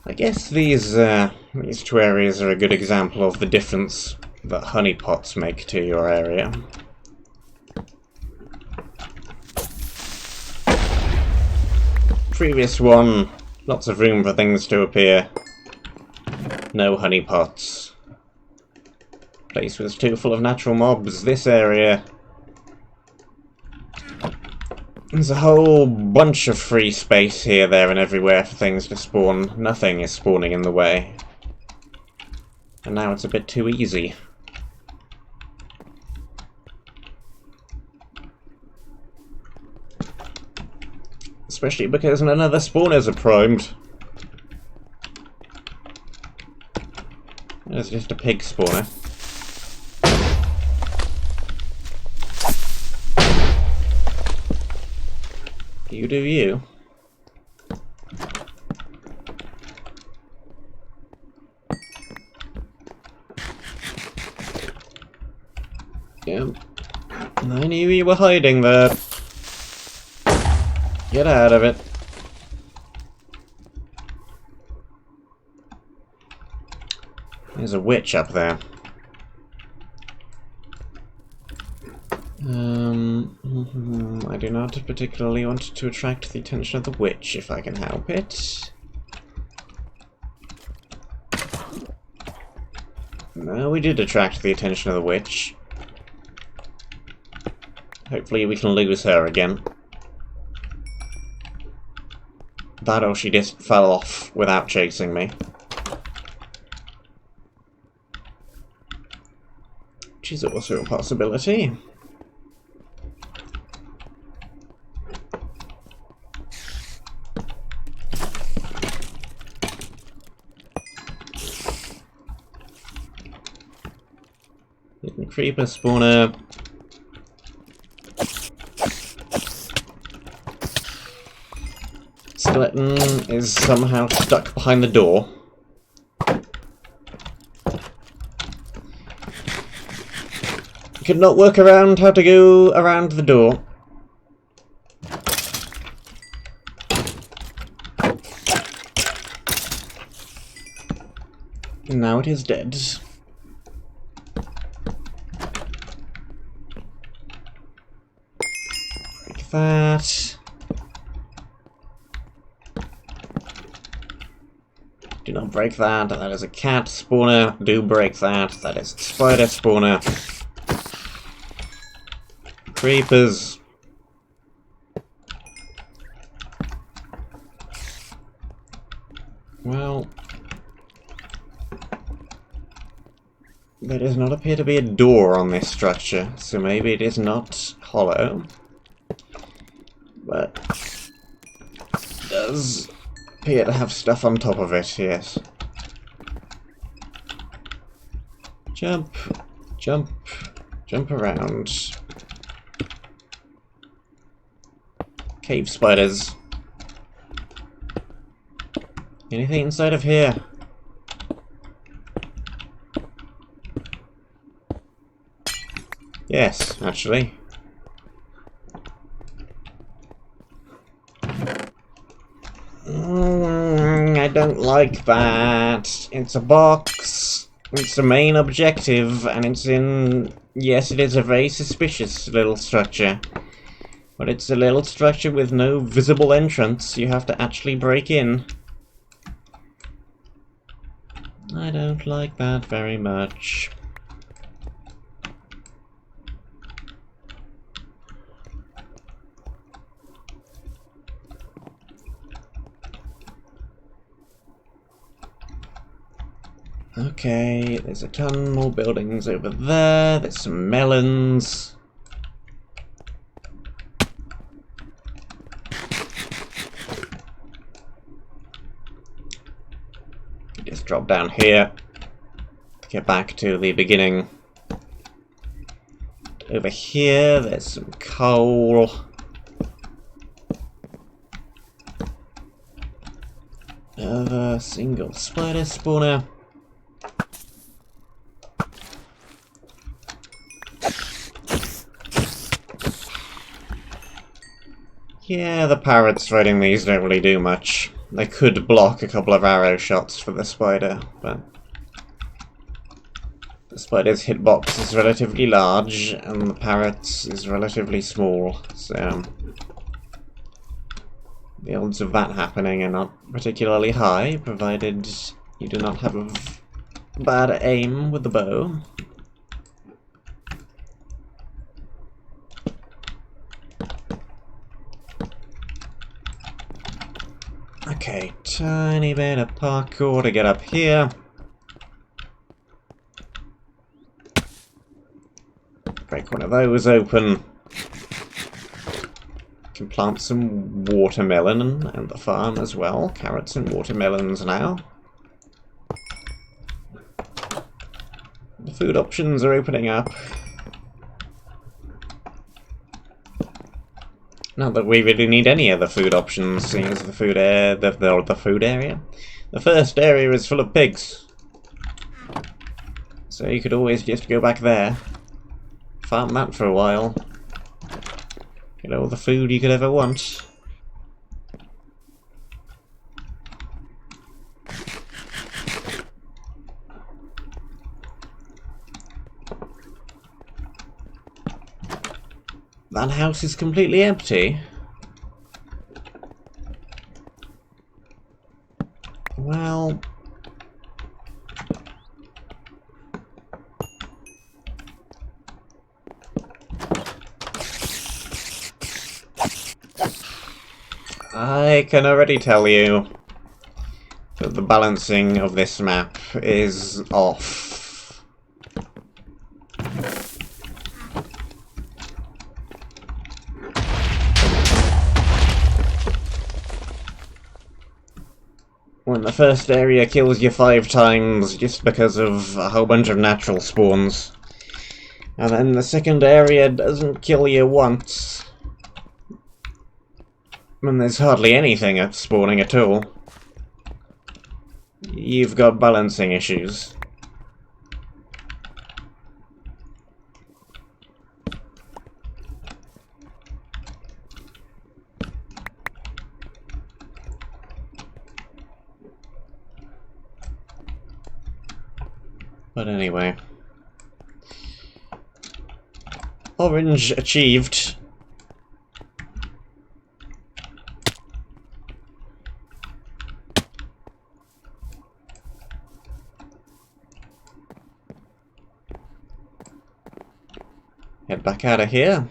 I guess these two areas are a good example of the difference that honeypots make to your area. Previous one, lots of room for things to appear. No honeypots. Place was too full of natural mobs. This area, there's a whole bunch of free space here, there, and everywhere for things to spawn. Nothing is spawning in the way. And now it's a bit too easy. Especially because none of the spawners are primed. There's just a pig spawner. You do you. Yep. I knew you were hiding there. Get out of it. There's a witch up there. I do not particularly want to attract the attention of the witch, if I can help it. No, we did attract the attention of the witch. Hopefully we can lose her again. That or she just fell off without chasing me. Which is also a possibility. Hidden creeper spawner. Skeleton is somehow stuck behind the door. Could not work around how to go around the door. And now it is dead. Break that. Do not break that. That is a cat spawner. Do break that. That is a spider spawner. Creepers. Well, There does not appear to be a door on this structure, so maybe it is not hollow. But it does appear to have stuff on top of it, yes. Jump, jump, jump around. Cave spiders. Anything inside of here? Yes, actually. I don't like that. It's a box. It's the main objective, and it's in... Yes, it is a very suspicious little structure. But it's a little structure with no visible entrance. You have to actually break in. I don't like that very much. Okay, there's a ton more buildings over there. There's some melons. Just drop down here to get back to the beginning. Over here, there's some coal. Another single spider spawner. Yeah, the parrots fighting these don't really do much. They could block a couple of arrow shots for the spider, but the spider's hitbox is relatively large and the parrot's is relatively small, so the odds of that happening are not particularly high, provided you do not have a bad aim with the bow. Okay, tiny bit of parkour to get up here. Break one of those open. Can plant some watermelon and the farm as well. Carrots and watermelons now. The food options are opening up. Not that we really need any other food options, seeing as the food the food area. The first area is full of pigs, so you could always just go back there, farm that for a while, get all the food you could ever want. That house is completely empty. Well... I can already tell you that the balancing of this map is off. When the first area kills you 5 times just because of a whole bunch of natural spawns, and then the second area doesn't kill you once, and there's hardly anything spawning at all, you've got balancing issues. But anyway. Orange achieved. Head back out of here.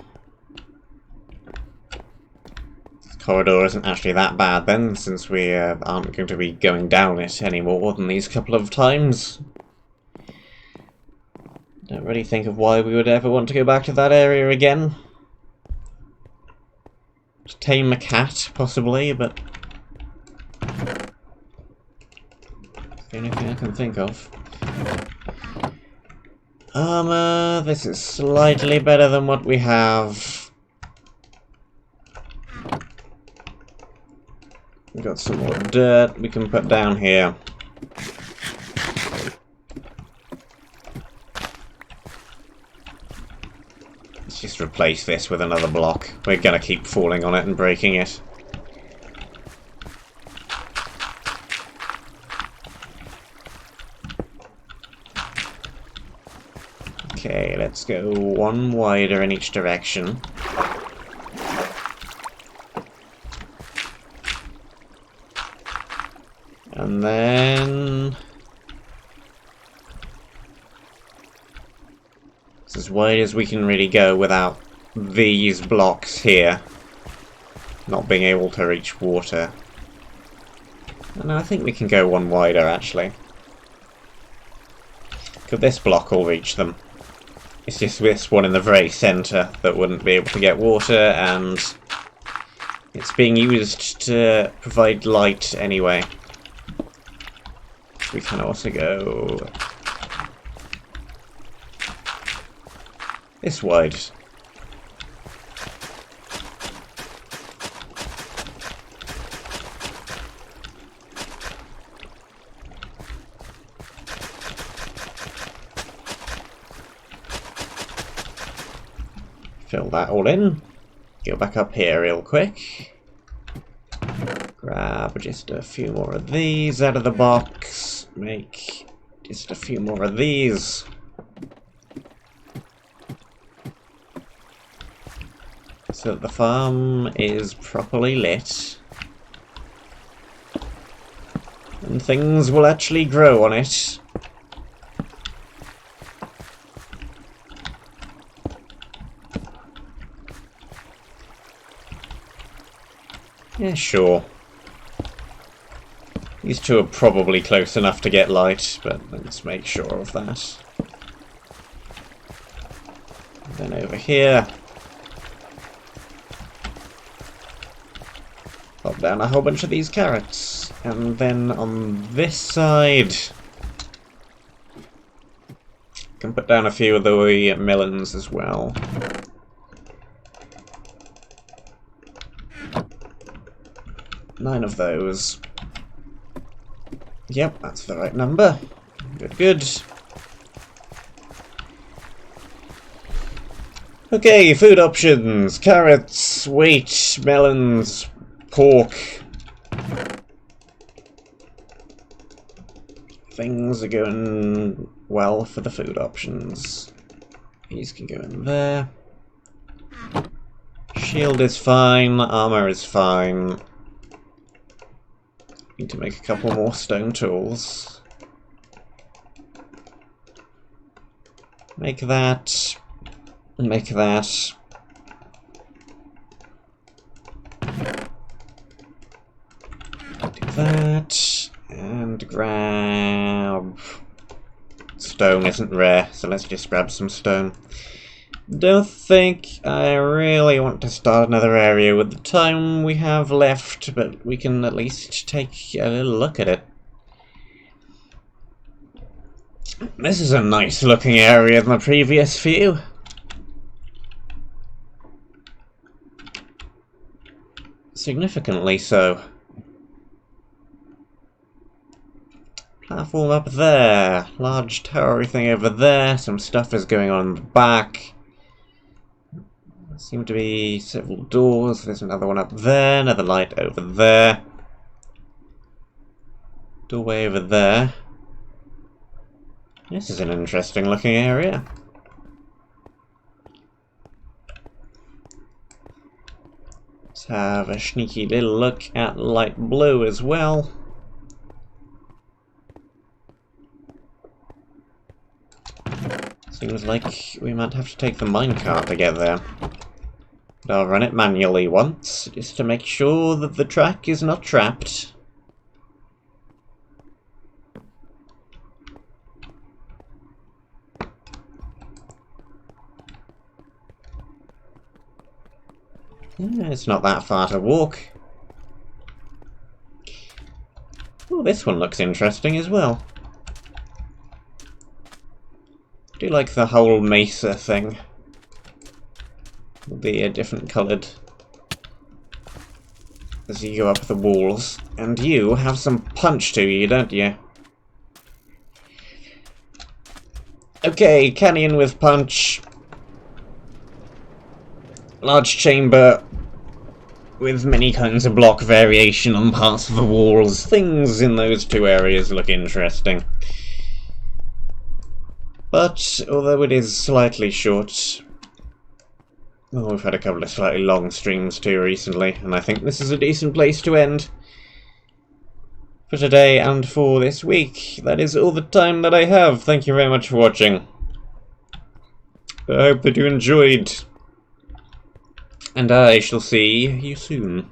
This corridor isn't actually that bad then, since we aren't going to be going down it any more than these couple of times. really think of why we would ever want to go back to that area again. To tame a cat, possibly, but it's the only thing I can think of. Armor, this is slightly better than what we have. We've got some more dirt we can put down here. Let's just replace this with another block. We're gonna keep falling on it and breaking it. Okay, let's go one wider in each direction. And then it's as wide as we can really go without these blocks here not being able to reach water. And I think we can go one wider, actually. Because this block will reach them. It's just this one in the very centre that wouldn't be able to get water, and it's being used to provide light anyway. We can also go this wide. Fill that all in. Go back up here real quick. Grab just a few more of these out of the box. Make just a few more of these. So that the farm is properly lit. And things will actually grow on it. Yeah, sure. These two are probably close enough to get light, but let's make sure of that. And then over here, pop down a whole bunch of these carrots. And then on this side, can put down a few of the melons as well. Nine of those. Yep, that's the right number. Good, good. Okay, food options. Carrots, wheat, melons, pork. Things are going well for the food options. These can go in there. Shield is fine, armor is fine. Need to make a couple more stone tools. Make that. And make that. Do that. And grab... Stone isn't rare, so let's just grab some stone. Don't think I really want to start another area with the time we have left, but we can at least take a little look at it. This is a nice looking area than the previous few. Significantly so. Platform up there, large towery thing over there, some stuff is going on in the back. Seem to be several doors. There's another one up there, another light over there. Doorway over there. This is an interesting looking area. Let's have a sneaky little look at light blue as well. Seems like we might have to take the minecart to get there. I'll run it manually once, just to make sure that the track is not trapped. It's not that far to walk. Oh, this one looks interesting as well. I do like the whole mesa thing. The different coloured as you go up the walls. And you have some punch to you, don't you? Okay, canyon with punch. Large chamber with many kinds of block variation on parts of the walls. Things in those two areas look interesting. But, although it is slightly short... Well, we've had a couple of slightly long streams too recently, and I think this is a decent place to end. For today and for this week. That is all the time that I have. Thank you very much for watching. I hope that you enjoyed. And I shall see you soon.